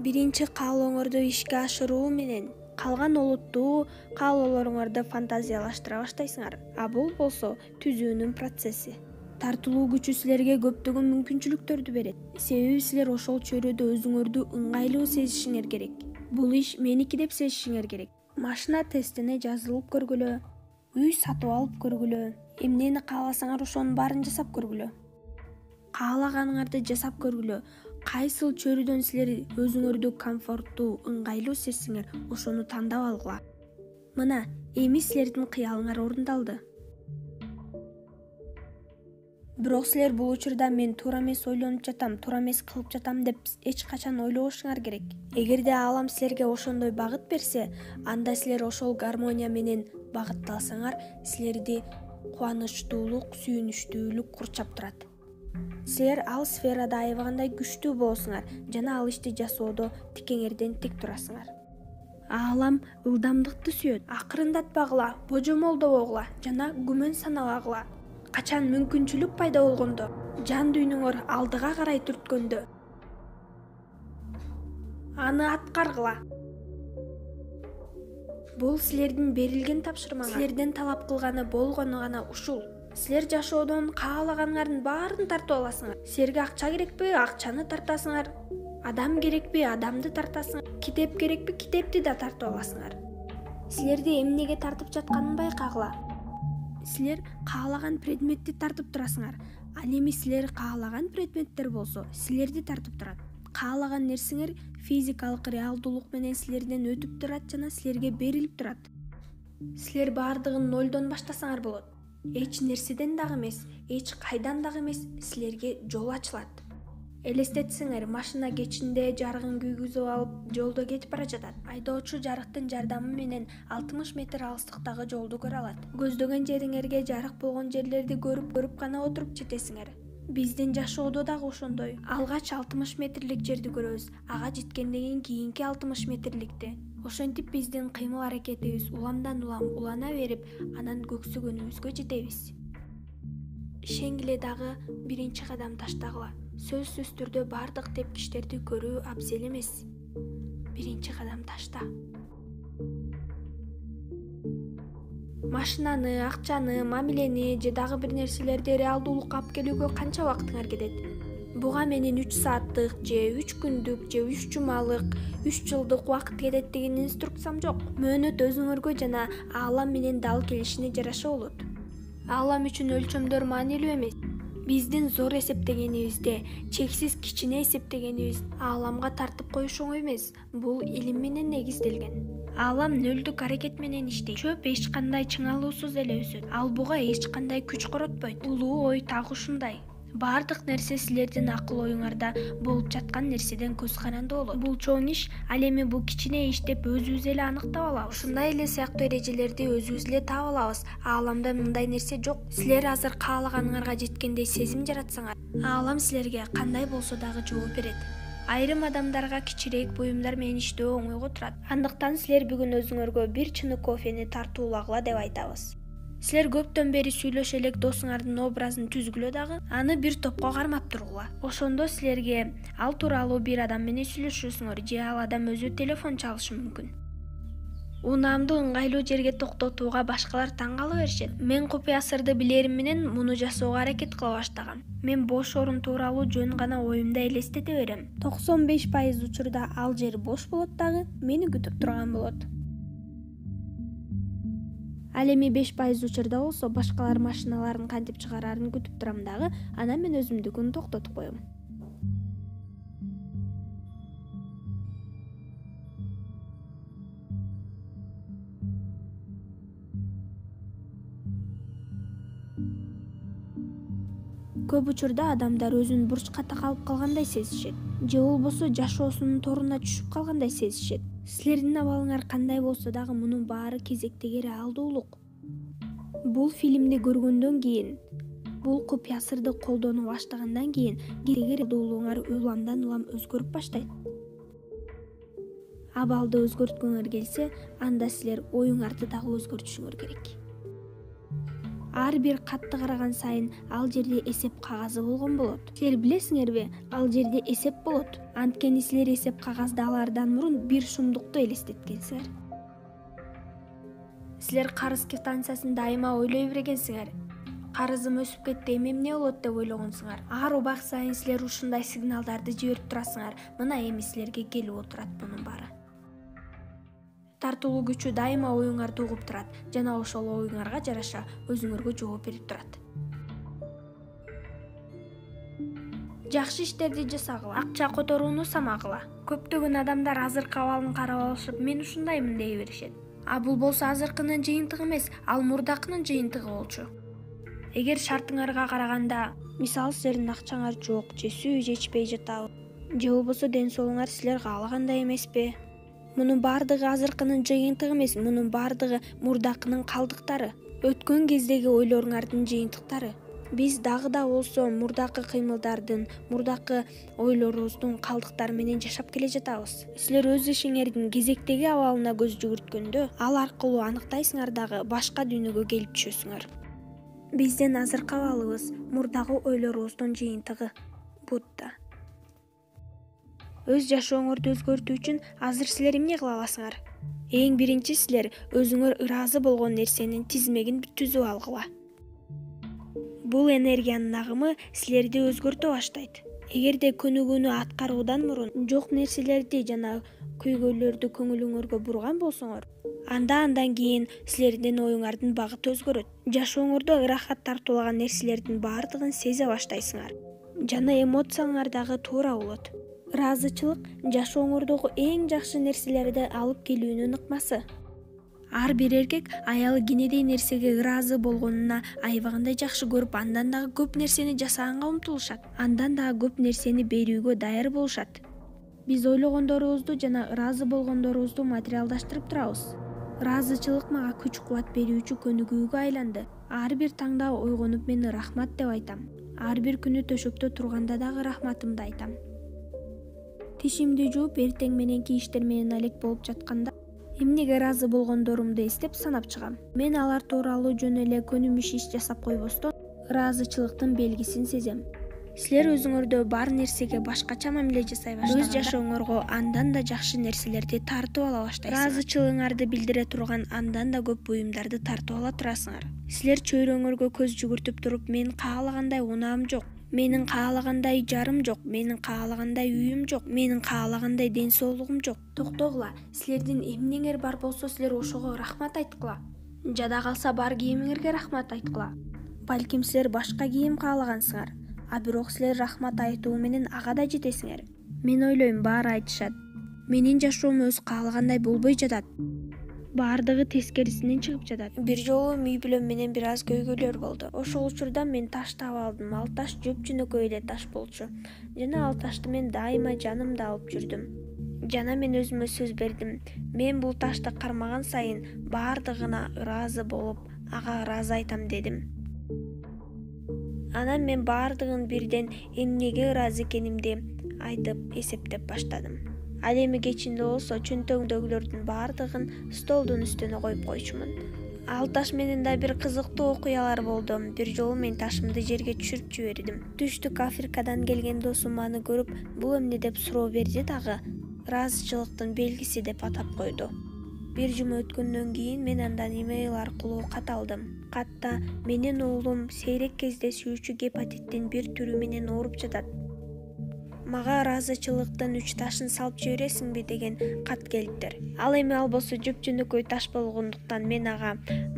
Биринчи каалооңорду ишке ашыруу менен калган олуттуу каалоолоруңарды фантазиялаштыра баштайсыңар. А бул болсо түзүүнүн процесси. Тартылуу күчү силерге көптөгөн мүмкүнчүлүктөрдү берет. Себеби силер ошол чөйрөдө өзүңөрдү ыңгайлуу сезишиңер керек. Бул иш меники деп сезишиңер керек. Машина тестине жазылып көргүлө, үй сатып алып көргүлө, эмнени кааласаңар ошонун баарын жасап көргүлө. каалаганыңарды жасап көргүлө. Кайсыл чөрүдөн силер өзүңөрдү комфорттуу, ыңгайлуу сезсеңер, ошону тандап алгыла. Мына, эми силердин кыялыңар орундалды. Бирок силер бул учурда мен туура эмес ойлонуп жатам, туура эмес кылып жатам деп эч качан ойлобошуңар керек. Эгерде аалам силерге ошондой багыт берсе, анда силер ошол гармония менен багытталсаңар, силерди кубанычтуулук, сүйүнүчтүүлүк курчап турат. Силер ал сферада аябагандай күчтүү болосуңар жана ал ишти жасоодо тикеңерден тик турасыңар. Аалам ылдамдыкты сүйөт. Акырындатпагыла, божомолдобогула жана күмөн санабагыла. Качан мүмкүнчүлүк пайда болгондо, жан дүйнөңөр алдыга карай түрткөндө, аны аткаргыла. Бул силердин берилген тапшырмаңар. Силерден талап кылганы болгону гана ушул. Силер жашоодон каалаганыңардын баарын тартып аласыңар. Силерге акча керекпи? Акчаны тартасыңар. Адам керекпи? Адамды тартасыңар. Китеп керекпи? Китепти да тартып аласыңар. Силерди эмнеге тартып жатканын байкагыла. Силер каалаган предметти тартып турасыңар. Ал эми силер каалаган предметтер болсо, силерди тартып турат. Каалаган нерсеңер физикалык реалдуулук менен силерден өтүп турат жана силерге берилип турат. Силер баардыгын нолдон баштасаңар болот. Эч нерседен дагы эмес, эч кайдан дагы эмес, силерге жол ачылат. Элестетсеңер, машина кечинде жарыгын күйгүзүп алып жолдо кетип бара жатат. Айдоочу жарыктын жардамы менен 60 метр алыстыктагы жолду көрө алат. Көздөгөн жериңерге жарык болгон жерлерди көрүп гана отуруп жетесиңер. Биздин жашоодо дагы ошондой. Алгач 60 метрлик жерди көрөбүз, ага жеткенден кийинки 60 метрликти. Ошентип биздин кыймыл аракетибиз уламдан улам улана берип, анан көксөгөнүбүзгө жетебиз. Ишенгиле дагы биринчи кадам таштагыла. Сөзсүз түрдө бардык тепкичтерди көрүү абзел эмес. Биринчи кадам ташта. Машинаны, акчаны, мамилени же дагы бир нерселерди реалдуулукка алып келүүгө канча убактыңар кетет? Буга менин 3 сааттык же 3 күндүк же 3 жумалык, 3 жылдык убакыт кетет деген инструкциям жок. Мөөнөт өзүңөргө жана аалам менен дал келишине жараша болот. Аалам үчүн өлчөмдөр маанилүү эмес. Биздин зор эсептегенибизде, чексиз кичине эсептегенибиз ааламга тартып коюш оңой эмес. Бул илим менен негизделген. Аалам нөлдүк аракет менен иштейт. Чөп эч кандай чыңалуусуз эле өсөт. Ал буга эч кандай күч коротпойт. Улуу ой так ушундай. Бардык нерсе силердин акыл оюңарда болуп жаткан нерседен көз каранды болот. Бул чоң иш, ал эми бул кичине иш деп өзүбүз эле аныктап алабыз. Ушундай эле сыяктуу эрежелерди өзүбүз эле таап алабыз. Ааламда мындай нерсе жок. Силер азыр каалаганыңарга жеткендей сезим жаратсаңар, аалам силерге кандай болсо дагы жооп берет. Айрым адамдарга кичирээк буюмдар менен иштөө оңойго турат. Андыктан силер бүгүн өзүңөргө бир чыны кофени тартуулагыла деп айтабыз. Силер көптөн бери сүйлөшө элек досуңардын образын түзгүлө дагы, аны бир топко кармап тургула. Ошондо силерге ал тууралуу бир адам менен сүйлөшөсүңөр же ал адам өзү телефон чалышы мүмкүн. Унаамды ыңгайлуу жерге токтотууга башкалар таң кала беришет. Мен купуя сырды билерим менен муну жасоого аракет кыла баштагам. Мен бош орун тууралуу жөн гана оюмда элестете берем. 95% учурда ал жер бош болот дагы, мени күтүп турган болот. Ал эми 5% учурда болсо башкалар машиналарын кантип чыгарарын күтүп турам дагы, анан мен өзүмдүкүн токтотуп коем. Көп учурда адамдар өзүн бурчка такалып калгандай сезишет, же болбосо жашоосунун торуна түшүп калгандай сезишет. Силердин абалыңар кандай болсо дагы мунун баары кезектеги реалдуулук. Бул фильмди көргөндөн кийин, бул купуя сырды колдоно баштагандан кийин кезектеги реалдуулугуңар уламдан улам өзгөрүп баштайт. Абалды өзгөрткүңөр келсе, анда силер оюңарды дагы өзгөртүшүңөр керек. Ар бир катты караган сайын ал жерде эсеп кагазы болгон болот. Силер билесиңерби, ал жерде эсеп болот. Анткени силер эсеп кагазды алаардан мурун бир шумдукту элестеткенсиңер. Силер карыз квитанциясын дайыма ойлой бергенсиңер. Карызым өсүп кетти, эми эмне болот деп ойлогонсуңар. Ар убак сайын силер ушундай сигналдарды жиберип турасыңар. Мына эми силерге келип отурат мунун баары. Тартылуу күчү дайыма оюңарды угуп турат жана ошол оюңарга жараша өзүңөргө жооп берип турат. жакшы иштерди жасагыла, акча которууну самагыла. Көптөгөн адамдар азыркы абалын карап алышып, мен ушундаймын дей беришет. А бул болсо азыркынын жыйынтыгы эмес, ал мурдакынын жыйынтыгы болчу. Эгер шартыңарга караганда, мисалы силердин акчаңар жок, же сүү жечпей жатабы, же болбосо ден соолугуңар силер каалагандай эмеспи? Мунун баардыгы азыркынын жыйынтыгы эмес, мунун баардыгы мурдакынын калдыктары, өткөн кездеги ойлоруңардын жыйынтыктары. Биз дагы да болсо мурдакы кыймылдардын, мурдакы ойлорубуздун калдыктары менен жашап келе жатабыз. Силер өз ишиңердин кезектеги абалына көз жүгүрткөндө, ал аркылуу аныктайсыңар дагы башка дүйнөгө келип түшөсүңөр. Биздин азыркы абалыбыз мурдагы ойлорубуздун жыйынтыгы. Будда. Өз жашооңорду өзгөртүү үчүн азыр силер эмне кыла аласыңар? Эң биринчи силер өзүңөр ыраазы болгон нерсенин тизмегин түзүп алгыла. Бул энергиянын агымы силерди өзгөртө баштайт. Эгерде көнүгүүнү аткаруудан мурун жок нерселерди жана көйгөйлөрдү көңүлүңөргө бурган болсоңор, андан кийин силердин оюңардын багыты өзгөрөт. Жашооңордо ырахат тартуулаган нерселердин баардыгын сезе баштайсыңар. Жана эмоцияларыңар дагы туура болот. Ыраазычылык жашооңордогу эң жакшы нерселерди алып келүүнүн ыкмасы. Ар бир эркек аялы кенедей нерсеге ыраазы болгонуна аябагандай жакшы көрүп, андан дагы көп нерсени жасаганга умтулушат. Андан дагы көп нерсени берүүгө даяр болушат. Биз ойлогондорубузду жана ыраазы болгондорубузду материалдаштырып турабыз. Ыраазычылык мага күч-кубат берүүчү көнүгүүгө айланды. Ар бир таңда ойгонуп мен рахмат деп айтам. Ар бир күнү төшөктө турганда дагы рахматымды айтам. Тишимди жууп, эртең мененки иштер менен алек болуп жатканда эмнеге ыраазы болгондорумду эстеп санап чыгам. Мен алар тууралуу жөн эле көнүмүш иш жасап койбостон ыраазычылыктын белгисин сезем. Силер өзүңөрдө бар нерсеге башкача мамиле жасай баштаганда, өз жашооңорго андан да жакшы нерселерди тартып ала баштайсыңар. Ыраазычылыгыңарды билдире турган андан да көп буюмдарды тартып ала турасыңар. Силер чөйрөңөргө көз жүгүртүп туруп, мен каалагандай унаам жок, менин каалагандай жарым жок, менин каалагандай үйүм жок, менин каалагандай ден соолугум жок. Токтогула, силердин эмнеңер бар болсо силер ошого рахмат айткыла. Жада калса бар кийимиңерге рахмат айткыла. Балким силер башка кийим каалагансыңар, а бирок силер рахмат айтуу менен ага да жетесиңер. Мен ойлойм, баары айтышат. Менин жашоом өз каалагандай болбой жатат. Баардыгы тескерисинен чыгып жатат. Бир жолу үй бүлөм менен бир аз көйгөйлөр болду. Ошол учурда мен таш таап алдым. Ал таш жөп-жөнөкөй эле таш болчу. Жана ал ташты мен дайыма жанымда алып жүрдүм. Жана мен өзүмө сөз бердим. Мен бул ташты кармаган сайын баардыгына ыраазы болуп, ага ыраазы айтам дедим. Анан мен баардыгын бирден эмнеге ыраазы экенимди айтып эсептеп баштадым. Ал эми кечинде болсо чөнтөгүдөгүлөрдүн баардыгын столдун үстүнө коюп койчумун. Ал таш менен да бир кызыктуу окуялар болду. Бир жолу мен ташымды жерге түшүрүп жибердим. Түштүк Африкадан келген досум аны көрүп, бул эмне деп суроо берди дагы ыраазычылыктын белгиси деп атап койду. Бир жума өткөндөн кийин мен андан имейл аркылуу кат алдым. Катта менин уулум сейрек кездешүүчү гепатиттин бир түрү менен ооруп жатат. Мага ыраазычылыктын 3 ташын салып жибересиңби деген кат келиптир. Ал эми ал болсо жөп-жөнөкөй таш болгондуктан мен ага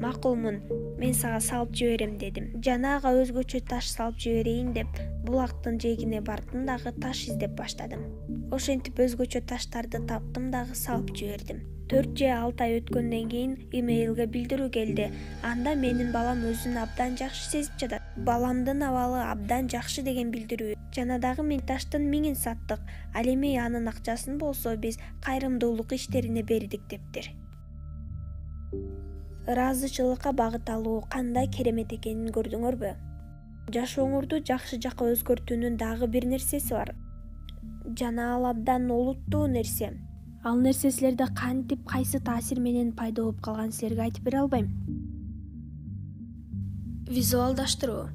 макулмун, мен сага салып жиберем дедим. Жана ага өзгөчө таш салып жиберейин деп булактын жээгине бардым дагы таш издеп баштадым. Ошентип өзгөчө таштарды таптым дагы салып жибердим. 4 же 6 ай өткөндөн кийин имейлге билдирүү келди. Анда менин балам өзүн абдан жакшы сезип жатат. Баламдын абалы абдан жакшы деген билдирүү. Жана дагы мен таштын 1000 саттык. Ал эми анын акчасын болсо биз кайрымдуулук иштерине бердик дептир. Ыраазычылыкка багыт алуу кандай керемет экенин көрдүңөрбү? Жашооңорду жакшы жакка өзгөртүүнүн дагы бир нерсеси бар. Жана ал абдан олуттуу нерсе. Ал нерсе силерде кантип, кайсы таасир менен пайда болуп калган силерге айтып бере албайм. Визуалдаштыруу.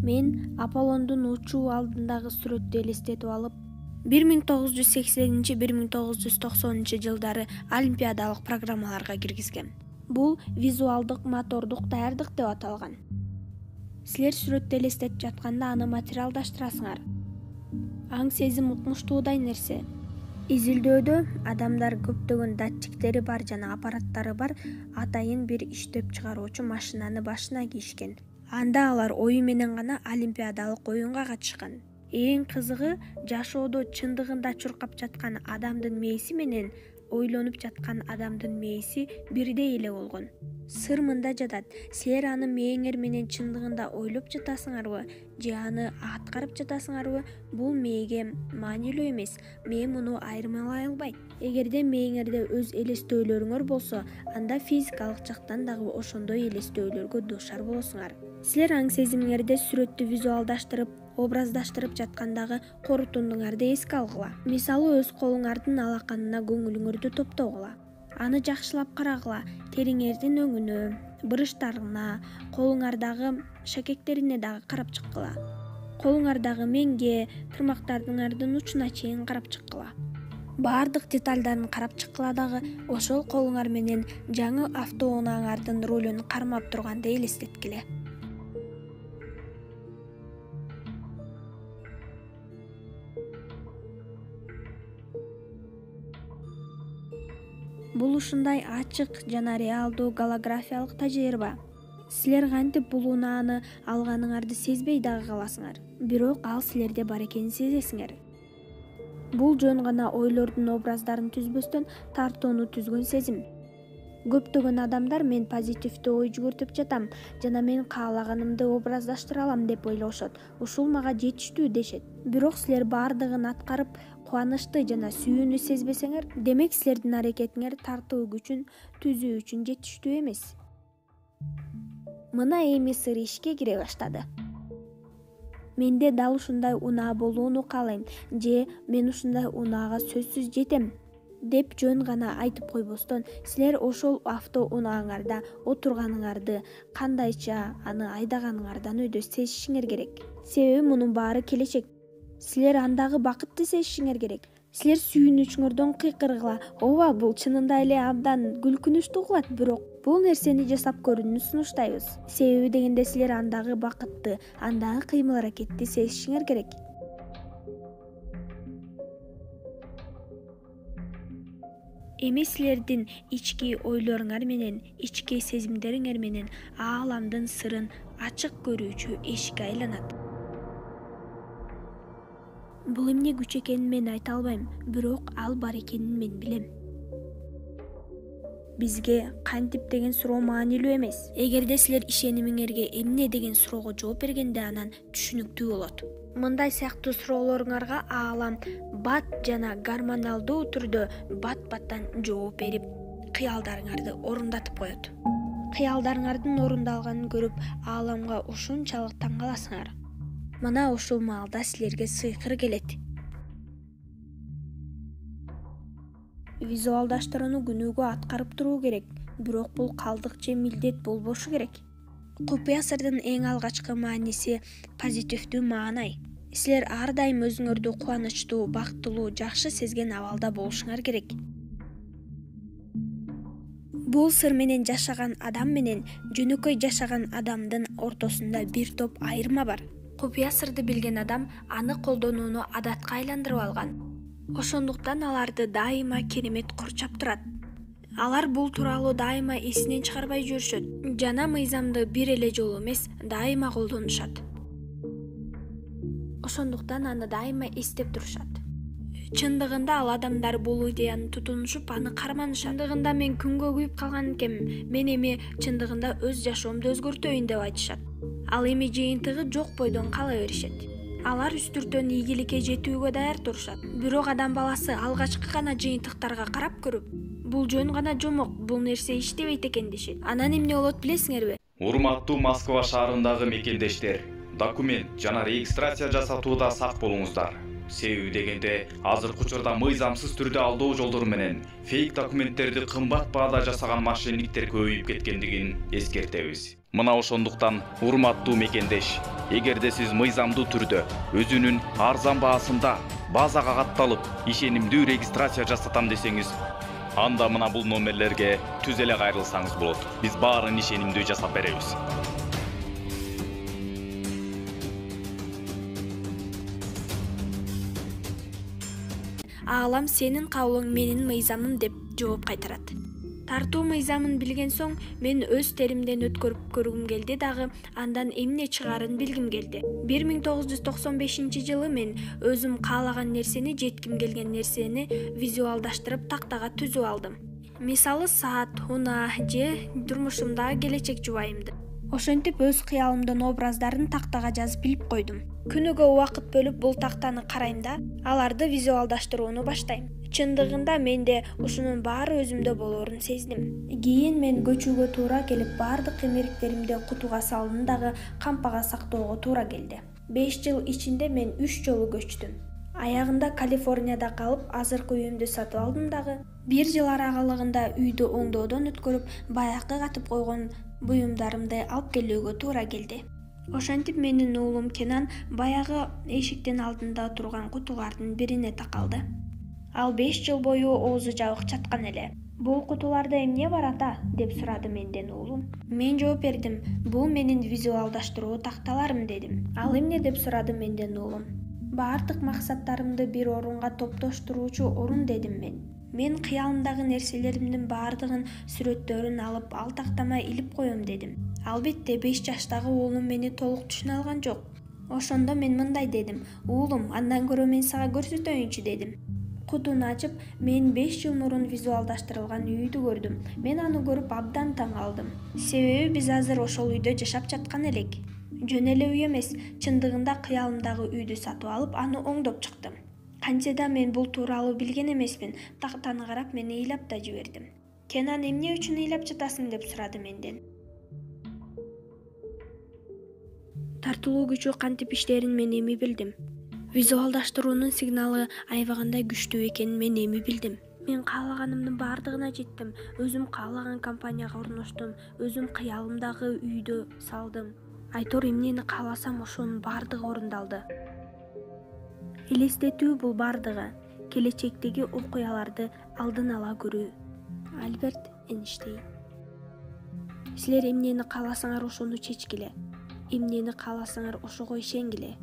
Мен Аполлондун учуу алдындагы сүрөттү элестетип алып, 1980-1990 жылдары олимпиадалык программаларга киргизгем. Бул визуалдык мотордук даярдык деп аталган. Силер сүрөттү элестетип жатканда аны материалдаштырасыңар. Аң сезим укмуштуудай нерсе. Изилдөөдө адамдар көптөгөн датчиктери бар жана аппараттары бар атайын бир иштеп чыгаруучу машинаны башына кийишкен. Анда алар ою менен гана олимпиадалык оюнга катышкан. Эң кызыгы, жашоодо чындыгында чуркап жаткан адамдын мээси менен ойлонуп жаткан адамдын мээси бирдей эле болгон. Сыр мында жатат. Силер аны мээңер менен чындыгында ойлоп жатасыңарбы же аны аткарып жатасыңарбы? Бул мээге маанилүү эмес. Мен муну айырмалай албайм. Эгерде мээңерде өз элестөөлөрүңөр болсо, анда физикалык жактан дагы ошондой элестөөлөргө дуушар болосуңар. Силер аң сезимиңерде сүрөттү визуалдаштырып, образдаштырып жаткандагы корутундуңарды эске алгыла. Мисалы, өз колуңардын алаканына көңүлүңөрдү топтогула. Аны жакшылап карагыла, териңердин өңүнө, бырыштарына, колуңардагы шакектерине дагы карап чыккыла. Колуңардагы меңге, тырмактарыңардын учуна чейин карап чыккыла. Баардык деталдарын карап чыккыла дагы ошол колуңар менен жаңы автоунааңардын рулун кармап тургандай элестеткиле. Бул ушундай ачык жана реалдуу голографиялык тажрыйба. Силер кантип бул унааны алганыңарды сезбей дагы каласыңар, бирок ал силерде бар экенин сезесиңер. Бул жөн гана ойлордун образдарын түзбөстөн тартууну түзгөн сезим. Көптөгөн адамдар мен позитивдүү ой жүгүртүп жатам жана мен каалаганымды образдаштыра алам деп ойлошот. Ушул мага жетиштүү дешет. Бирок силер баардыгын аткарып, кубанычты жана сүйүүнү сезбесеңер, демек силердин аракетиңер тартуу күчүн түзүү үчүн жетиштүү эмес. Мына эми сыр ишке кире баштады. Менде дал ушундай унаа болууну каалайм же мен ушундай унаага сөзсүз жетем деп жөн гана айтып койбостон, силер ошол автоунааңарда отурганыңарды, кандайча аны айдаганыңардан өйдө сезишиңер керек. Себеби мунун баары келечек. Силер андагы бакытты сезишиңер керек. Силер сүйүнүчүңөрдөн кыйкыргыла. Ооба, бул чынында эле абдан күлкүнүчтүү кылат, бирок бул нерсени жасап көрүүнү сунуштайбыз. Себеби дегенде силер андагы бакытты, андагы кыймыл-аракетти сезишиңер керек. Эми силердин ички ойлоруңар менен, ички сезимдериңер менен ааламдын сырын ачык көрүүчү эшикке айланат. Бул эмне күч экенин мен айта албайм, бирок ал бар экенин мен билем. Бизге кантип деген суроо маанилүү эмес. Эгерде силер ишенимиңерге эмне деген суроого жооп бергенде анан түшүнүктүү болот. Мындай сыяктуу суроолоруңарга аалам бат жана гормоналдуу түрдө бат-баттан жооп берип, кыялдарыңарды орундатып коет. Кыялдарыңардын орундалганын көрүп, ааламга ушунчалык таң каласыңар. Мына ушул маалда силерге сыйкыр келет. Визуалдаштырууну күнүгө аткарып туруу керек, бирок бул калдык же милдет болбошу керек. Купуя сырдын эң алгачкы мааниси позитивдүү маанай. Силер ар дайым өзүңөрдү кубанычтуу, бактылуу, жакшы сезген абалда болушуңар керек. Бул сыр менен жашаган адам менен жөнөкөй жашаган адамдын ортосунда бир топ айырма бар. Купуя сырды билген адам аны колдонууну адатка айландырып алган. Ошондуктан аларды дайыма керемет курчап турат. Алар бул тууралуу дайыма эсинен чыгарбай жүрүшөт. Жана мыйзамды бир эле жолу эмес, дайыма колдонушат. Ошондуктан аны дайыма эстеп турушат. Чындыгында ал адамдар бул идеяны тутунушуп, аны карманышат. Чындыгында мен күнгө күйүп калган экенмин. Мен эми чындыгында өз жашоомду өзгөртөйүн деп айтышат. Ал эми жыйынтыгы жок бойдон кала беришет. Алар үстүртөн ийгиликке жетүүгө даяр турушат. Бирок адам баласы алгачкы гана жыйынтыктарга карап көрүп, бул жөн гана жомок, бул нерсе иштебейт экен дешет. Анан эмне болот билесиңерби? Урматтуу Москва шаарындагы мекендештер, документ жана регистрация жасатууда сак болуңуздар. Себеби дегенде азыркы учурда мыйзамсыз түрдө алдоо жолдору менен фейк документтерди кымбат баада жасаган мошенниктер көбөйүп кеткендигин эскертебиз. Мына ошондуктан урматтуу мекендеш, эгерде сиз мыйзамдуу түрдө өзүнүн арзан баасында базага катталып, ишенимдүү регистрация жасатам десеңиз, анда мына бул номерлерге түз эле кайрылсаңыз болот. Биз баарын ишенимдүү жасап беребиз. Аалам сенин кабылың менин мыйзамым деп жооп кайтарат. Тартуу мыйзамын билген соң мен өз теримден өткөрүп көргүм келди дагы андан эмне чыгаарын билгим келди. 1995-жылы мен өзүм каалаган нерсени, жетким келген нерсени визуалдаштырып тактага түзүп алдым. Мисалы саат, унаа же турмушумдагы келечек жубайымды. Ошентип өз кыялымдын образдарын тактага жазып илип койдум. Күнүгө убакыт бөлүп бул тактаны карайм да, аларды визуалдаштырууну баштайм. Чындыгында менде ушунун баары өзүмдө болоорун сездим. Кийин мен көчүүгө туура келип, баардык эмеректеримди кутуга салдым дагы кампага сактоого туура келди. 5 жыл ичинде мен 3 жолу көчтүм. Аягында Калифорнияда калып, азыркы үйүмдү сатып алдым дагы. 1 жыл аралыгында үйдү оңдоодон өткөрүп, баякы катып койгон буюмдарымды алып келүүгө туура келди. Ошентип менин уулум Кенан баягы эшиктин алдында турган кутулардын бирине такалды. Ал 5 жыл бою оозу жабык жаткан эле. Бул кутуларда эмне бар ата? Деп сурады менден уулум. Мен жооп бердим. Бул менин визуалдаштыруу такталарым дедим. Ал эмне деп сурады менден уулум. Баардык максаттарымды бир орунга топтоштуруучу орун дедим мен. Мен кыялымдагы нерселеримдин баардыгын сүрөттөрүн алып, ал тактама илип коем дедим. Албетте 5 жаштагы уулум мени толук түшүнө алган жок. Ошондо мен мындай дедим: "Уулум, андан көрө мен сага көрсөтөйүнчү" дедим. Кутуну ачып, мен 5 жыл мурун визуалдаштырылган үйдү көрдүм. Мен аны көрүп абдан таң калдым. Себеби биз азыр ошол үйдө жашап жаткан элек. Жөн эле үй эмес, чындыгында кыялымдагы үйдү сатып алып, аны оңдоп чыктым. Кантсе да мен бул тууралуу билген эмесмин. Тактаны карап мени ыйлап да жибердим. "Кенан, эмне үчүн ыйлап жатасың?" деп сурады менден. Тартылуу күчү кантип иштээрин мен эми билдим. Визуалдаштыруунун сигналы аябагандай күчтүү экенин мен эми билдим. Мен каалаганымдын баардыгына жеттим. Өзүм каалаган компанияга орноштум. Өзүм кыялымдагы үйдү салдым. Айтор эмнени кааласам ошонун баардыгы орундалды. Элестетүү бул баардыгы. Келечектеги окуяларды алдын ала көрүү. Альберт Эйнштейн. Силер эмнени кааласаңар ошону чечкиле. Эмнени кааласаңар ошого ишенгиле.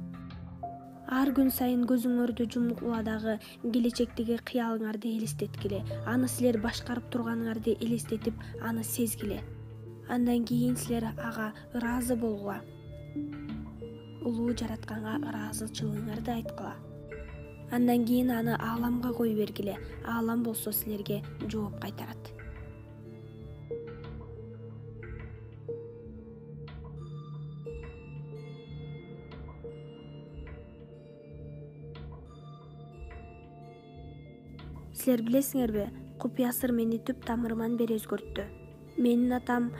Ар күн сайын көзүңөрдү жумгула дагы келечектеги кыялыңарды элестеткиле. Аны силер башкарып турганыңарды элестетип, аны сезгиле. Андан кийин силер ага ыраазы болгула. Улуу жаратканга ыраазычылыгыңарды айткыла. Андан кийин аны ааламга кое бергиле. Аалам болсо силерге жооп кайтарат. Силер билесиңерби, купуя сыр мени түп тамырыман бери өзгөрттү. Менин атам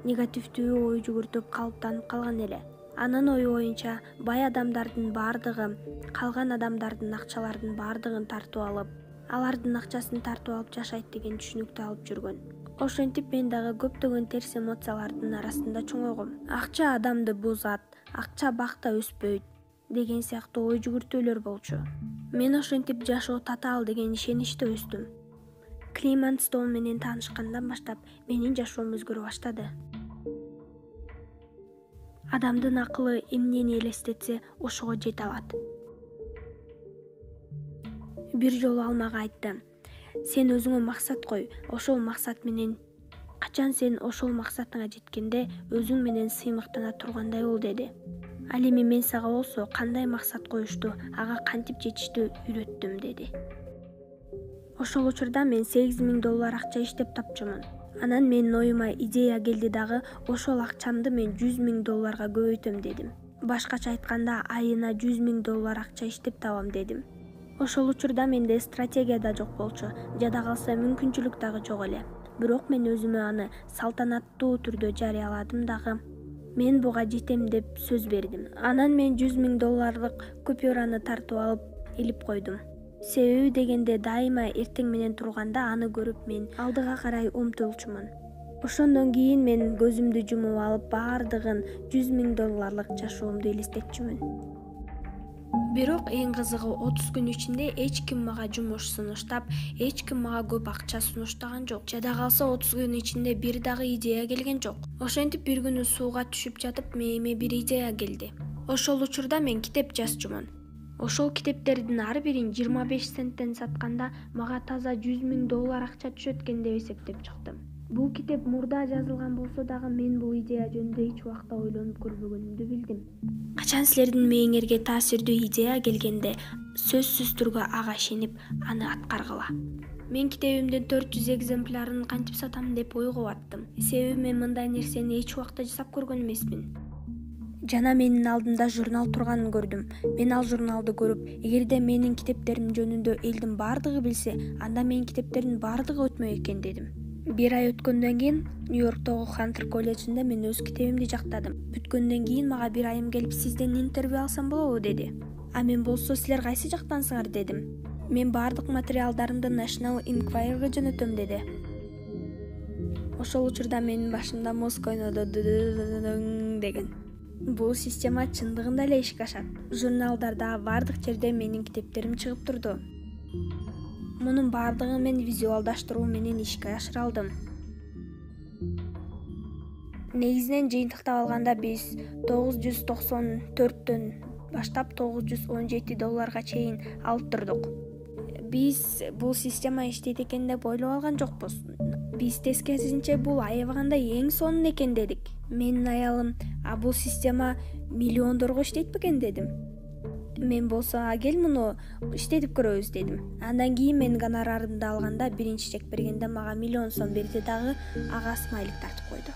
негативдүү ой жүгүртүп калыптанып калган эле. Анын ою боюнча бай адамдардын баардыгы калган адамдардын акчалардын баардыгын тартып алып, алардын акчасын тартып алып жашайт деген түшүнүктү алып жүргөн. Ошентип мен дагы көптөгөн терс эмоциялардын арасында чоңойгом. Акча адамды бузат, акча бакта өспөйт деген сыяктуу ой жүгүртүүлөр болчу. Мен ошентип жашоо татаал деген ишеничте өстүм. Климент Стоун менен таанышкандан баштап менин жашоом өзгөрө баштады. Адамдын акылы эмнени элестетсе, ошого жете алат. Бир жолу ал мага айтты: "Сен өзүңө максат кой, ошол максат менен качан сен ошол максатыңа жеткенде өзүң менен сыймыктана тургандай бол" деди. Ал эми мен сага болсо кандай максат коюшту, ага кантип жетишти үйрөттүм деди. Ошол учурда мен $8,000 акча иштеп тапчумун. Анан менин оюма идея келди дагы, ошол акчамды мен $100,000 көбөйтөм дедим. Башкача айтканда, айына $100,000 акча иштеп табам дедим. Ошол учурда менде стратегия да жок болчу, жада калса мүмкүнчүлүк дагы жок эле. Бирок мен өзүмө аны салтанаттуу түрдө жарыяладым дагы. Мен буга жетем деп сөз бердим. Анан мен $100,000 купюраны тартып алып илип койдум. Себеби дегенде дайыма эртең менен турганда аны көрүп мен алдыга карай умтулчумун. Ошондон кийин мен көзүмдү жумуп алып баардыгын $100,000 жашоомду элестетчүмүн. Бирок эң кызыгы 30 күн ичинде эч ким мага жумуш сунуштап, эч ким мага көп акча сунуштаган жок. Жада калса 30 күн ичинде бир дагы идея келген жок. Ошентип бир күнү сууга түшүп жатып мээме бир идея келди. Ошол учурда мен китеп жазчумун. Ошол китептердин ар бирин 25 центтен сатканда мага таза $100,000 акча түшөт экен деп эсептеп чыктым. Бул китеп мурда жазылган болсо дагы мен бул идея жөнүндө эч убакта ойлонуп көрбөгөнүмдү билдим. Качан силердин мээңерге таасирдүү идея келгенде сөзсүз түрдө ага ишенип, аны аткаргыла. Мен китебимдин 400 экземплярын кантип сатам деп ойго баттым. Себеби мен мындай нерсени эч убакта жасап көргөн эмесмин. Жана менин алдымда журнал турганын көрдүм. Мен ал журналды көрүп, эгерде менин китептерим жөнүндө элдин баардыгы билсе, анда менин китептердин баардыгы өтмөк экен дедим. 1 ай өткөндөн кийин Нью-Йорктогу Хантер колледжинде мен өз китебимди жактадым. Бүткөндөн кийин мага бир айым келип сизден интервью алсам болобу деди. А мен болсо силер кайсы жактансыңар дедим. Мен баардык материалдарымды National Enquirer'га жөнөтөм деди. Ошол учурда менин башымда мозг ойноду деген. Бул система чындыгында эле ишке ашат. Журналдарда баардык жерде менин китептерим чыгып турду. Мунун баардыгын мен визуалдаштыруу менен ишке ашыра алдым. Негизинен жыйынтыктап алганда биз $994 баштап $917 чейин алып турдук. Биз бул система иштейт экен деп ойлоп алган жокпуз. Биз тескерисинче бул аябаганда эң сонун экен дедик. Менин аялым, бул система миллиондорго иштейт бекен дедим. Мен болсо, кел муну иштетип көрөбүз дедим. Андан кийин мен гонорарымды алганда биринчи чек бергенде мага $1,000,000 берди дагы ага смайлик тартып койду.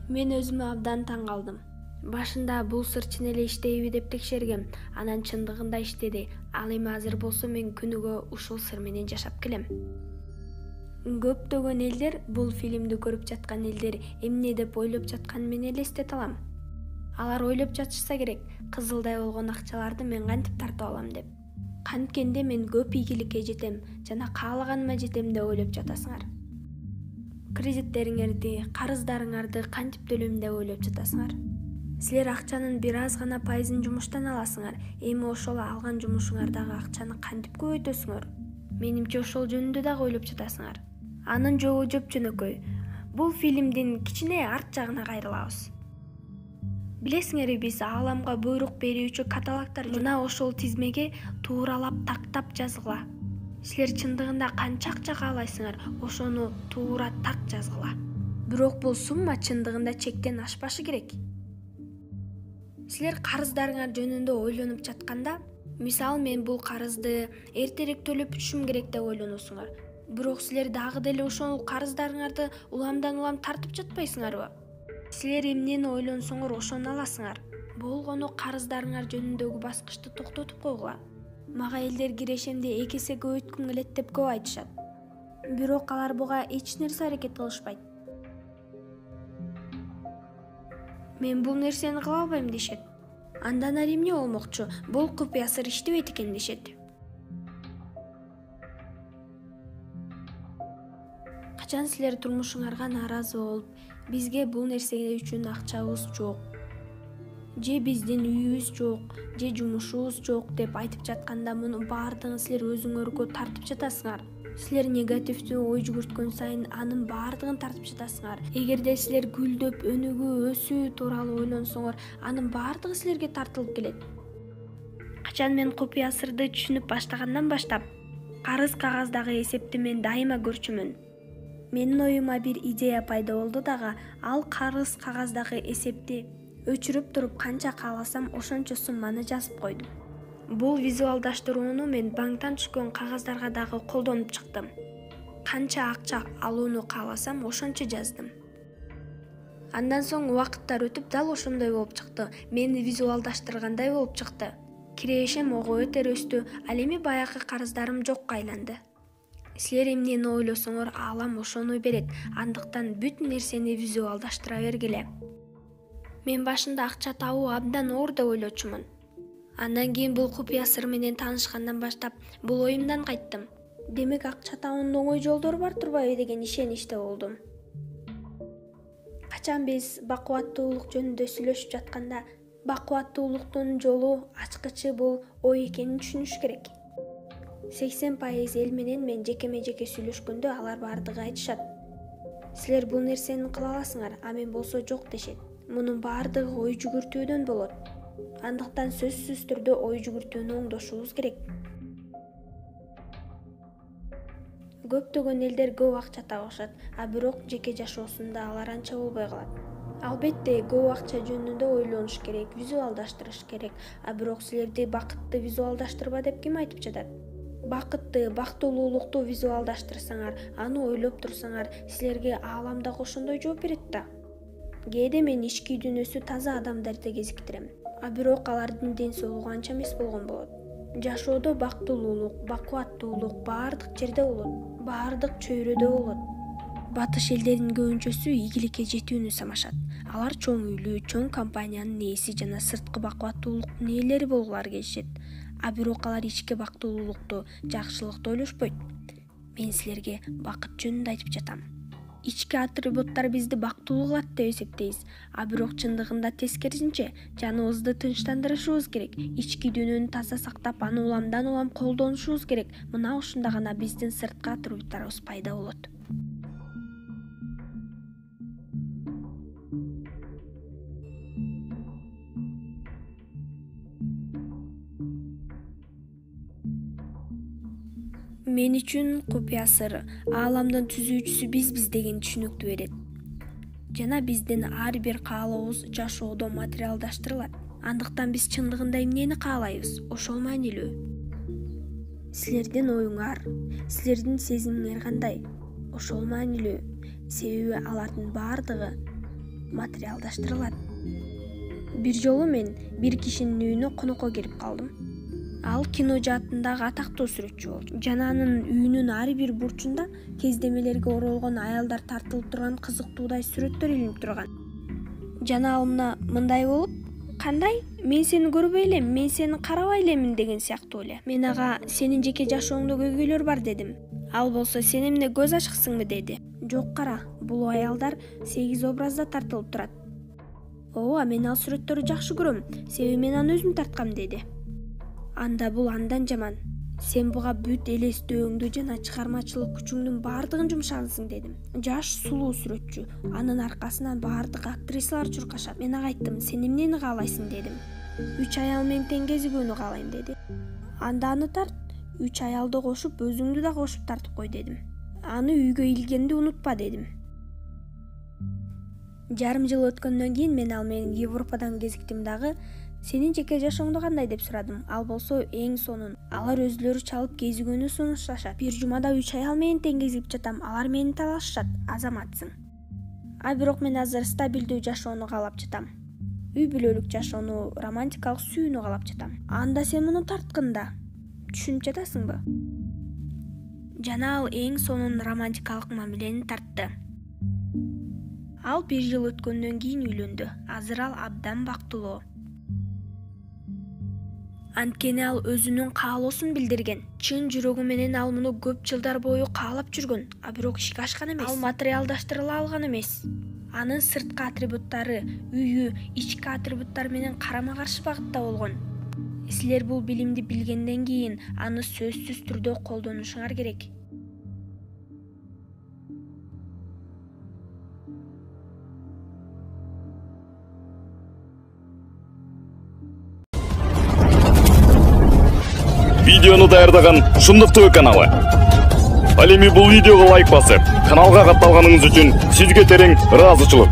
Мен өзүмө абдан таң калдым. Башында бул сыр чын эле иштейби деп текшергем. Анан чындыгында иштеди. Ал эми азыр болсо мен күнүгө ушул сыр менен жашап келем. Көптөгөн элдер бул фильмди көрүп жаткан элдер эмне деп ойлоп жатканын мен элестете алам. Алар ойлоп жатышса керек, кызылдай болгон акчаларды мен кантип тартып алам деп. Канткенде мен көп ийгиликке жетем жана каалаганыма жетем деп ойлоп жатасыңар. Кредиттериңерди, карыздарыңарды кантип төлөйм деп ойлоп жатасыңар. Силер акчанын бир аз гана пайызын жумуштан аласыңар. Эми ошол алган жумушуңардагы акчаны кантип көбөйтөсүңөр? Менимче ошол жөнүндө дагы ойлоп жатасыңар. Анын жообу жөп-жөнөкөй. Бул фильмдин кичине арт жагына кайрылабыз. Билесиңерби, биз ааламга буйрук берүүчү каталогдор мына ошол тизмеге тууралап тактап жазгыла. Силер чындыгында канча акча каалайсыңар, ошону туура так жазгыла. Бирок бул сумма чындыгында чектен ашпашы керек. Силер карыздарыңар жөнүндө ойлонуп жатканда, мисалы мен бул карызды эртерээк төлөп бүтүшүм керек деп ойлоносуңар. Бирок силер дагы деле ошол карыздарыңарды уламдан улам тартып жатпайсыңарбы? Силер эмнени ойлонсоңор ошону аласыңар. Болгону карыздарыңар жөнүндөгү баскычты токтотуп койгула. Мага элдер кирешемди 2 эсе көбөйткүм келет деп көп айтышат. Бирок алар буга эч нерсе аракет кылышпайт. Мен бул нерсени кыла албайм дешет. Андан ары эмне болмокчу? Бул купуя сыр иштебейт экен дешет. Качан силер турмушуңарга нааразы болуп, бизге бул нерсе үчүн акчабыз жок, же биздин үйүбүз жок, же жумушубуз жок деп айтып жатканда, муну баардыгын силер өзүңөргө тартып жатасыңар. Силер негативдүү ой жүгүрткөн сайын анын баардыгын тартып жатасыңар. Эгерде силер гүлдөп, өнүгүү, өсүү тууралуу ойлонсоңор, анын баардыгы силерге тартылып келет. Качан мен купуя сырды түшүнүп баштагандан баштап, карыз кагаздагы эсепти мен дайыма көрчүмүн. Менин оюма бир идея пайда болду дагы, ал карыз кагаздагы эсепти өчүрүп туруп канча кааласам ошончо сумманы жазып койдум. Бул визуалдаштырууну мен банктан түшкөн кагаздарга дагы колдонуп чыктым. Канча акча алууну кааласам ошончо жаздым. Андан соң убакыттар өтүп дал ошондой болуп чыкты. Мени визуалдаштыргандай болуп чыкты. Кирешем ого бетер өстү, ал эми баягы карыздарым жокко айланды. Силер эмнени ойлосоңор аалам ошону берет. Андыктан бүт нерсени визуалдаштыра бергиле. Мен башында акча табуу абдан оор деп ойлочумун. Андан кийин бул купуя сыр менен таанышкандан баштап бул оюмдан кайттым. Демек акча табуунун оңой жолдору бар турбайбы деген ишеничте болдум. Качан биз бакубаттуулук жөнүндө сүйлөшүп жатканда, бакубаттуулуктун жолу ачкычы бул ой экенин түшүнүш керек. 80% эл менен мен жекеме-жеке сүйлөшкөндө алар баардыгы айтышат. Силер бул нерсени кыла аласыңар, а мен болсо жок дешет. Мунун баардыгы ой жүгүртүүдөн болот. Андыктан сөзсүз түрдө ой жүгүртүүнү оңдошубуз керек. Көптөгөн элдер көп акча табышат, а бирок жеке жашоосунда алар анча болбой калат. Албетте, көп акча жөнүндө ойлонуш керек, визуалдаштырыш керек. А бирок силерди бакытты визуалдаштырба деп ким айтып жатат? Бакытты, бактылуулукту визуалдаштырсаңар, аны ойлоп турсаңар, силерге аалам дагы ошондой жооп берет да. Кээде мен ички дүйнөсү таза адамдарды кезиктирем, а бирок алардын ден соолугу анча эмес болгон болот. Жашоодо бактылуулук, бакубаттуулук баардык жерде болот, баардык чөйрөдө болот. Батыш элдеринин көбүнчөсү ийгиликке жетүүнү самашат. Алар чоң үйлүү, чоң компаниянын ээси жана сырткы бакубаттуулуктун ээлери болгулары келишет. А бирок алар ички бактылуулукту, жакшылыкты ойлошпойт. Мен силерге бакыт жөнүндө айтып жатам. Ички атрибуттар бизди бактылуу кылат деп эсептейбиз, а бирок чындыгында тескерисинче жаныбызды тынчтандырышыбыз керек. Ички дүйнөнү таза сактап, аны уламдан улам колдонушубуз керек. Мына ушунда гана биздин сырткы атрибуттарыбыз пайда болот. Мен үчүн купуя сыр ааламдын түзүүчүсү бизбиз деген түшүнүктү берет. Жана биздин ар бир каалообуз жашоодо материалдаштырылат. Андыктан биз чындыгында эмнени каалайбыз, ошол маанилүү. Силердин оюңар, силердин сезимиңер кандай, ошол маанилүү. Себеби алардын баардыгы материалдаштырылат. Бир жолу мен бир кишинин үйүнө конокко кирип калдым. Ал кино жаатындагы атактуу сүрөтчү болчу. Жана анын үйүнүн ар бир бурчунда кездемелерге оролгон аялдар тартылып турган кызыктуудай сүрөттөр илинип турган. Жана ал мындай болуп, кандай? Мен сени көрбөй элем, мен сени карабай элемин деген сыяктуу эле. Мен ага сенин жеке жашооңдо көйгөйлөр бар дедим. Ал болсо сен эмне көз ачыксыңбы деди. Жок кара, бул аялдар 8 образда тартылып турат. Ооба, мен ал сүрөттөрдү жакшы көрөм, себеби мен аны өзүм тарткам деди. Анда бул андан жаман. Сен буга бүт элестөөңдү жана чыгармачылык күчүңдүн баардыгын жумшагансың дедим. Жаш сулуу сүрөтчү, анын аркасынан баардык актрисалар чуркашат. Мен ага айттым, сен эмнени каалайсың дедим. 3 аял менен тең кезигүүнү каалайм деди. Анда аны тарт, 3 аялды кошуп, өзүңдү да кошуп тартып кой дедим. Аны үйгө илгенди унутпа дедим. Жарым жыл өткөндөн кийин мен ал менен Европадан кезиктим дагы. Сенин жеке жашооңду кандай деп сурадым. Ал болсо эң сонун. Алар өзүлөрү чалып кезигүүнү сунушташат. Бир жумада 3 аял менен тең кезигип жатам. Алар мени талашышат. Азаматсың. А бирок мен азыр стабилдүү жашоону каалап жатам. Үй бүлөлүк жашоону, романтикалык сүйүүнү каалап жатам. Анда сен муну тарткын да. Түшүнүп жатасыңбы? Жана ал эң сонун романтикалык мамилени тартты. Ал 1 жыл өткөндөн кийин үйлөндү. Азыр ал абдан бактылуу. Анткени ал өзүнүн каалоосун билдирген. Чын жүрөгү менен ал муну көп жылдар бою каалап жүргөн, а бирок ишке ашкан эмес. Ал материалдаштырыла алган эмес. Анын сырткы атрибуттары, үйү, ички атрибуттар менен карама-каршы багытта болгон. Силер бул билимди билгенден кийин аны сөзсүз түрдө колдонушуңар керек. Видеону даярдаган Шындык ТВ каналы. Ал эми бул видеого лайк басып, каналга катталганыңыз үчүн сизге терең ыраазычылык.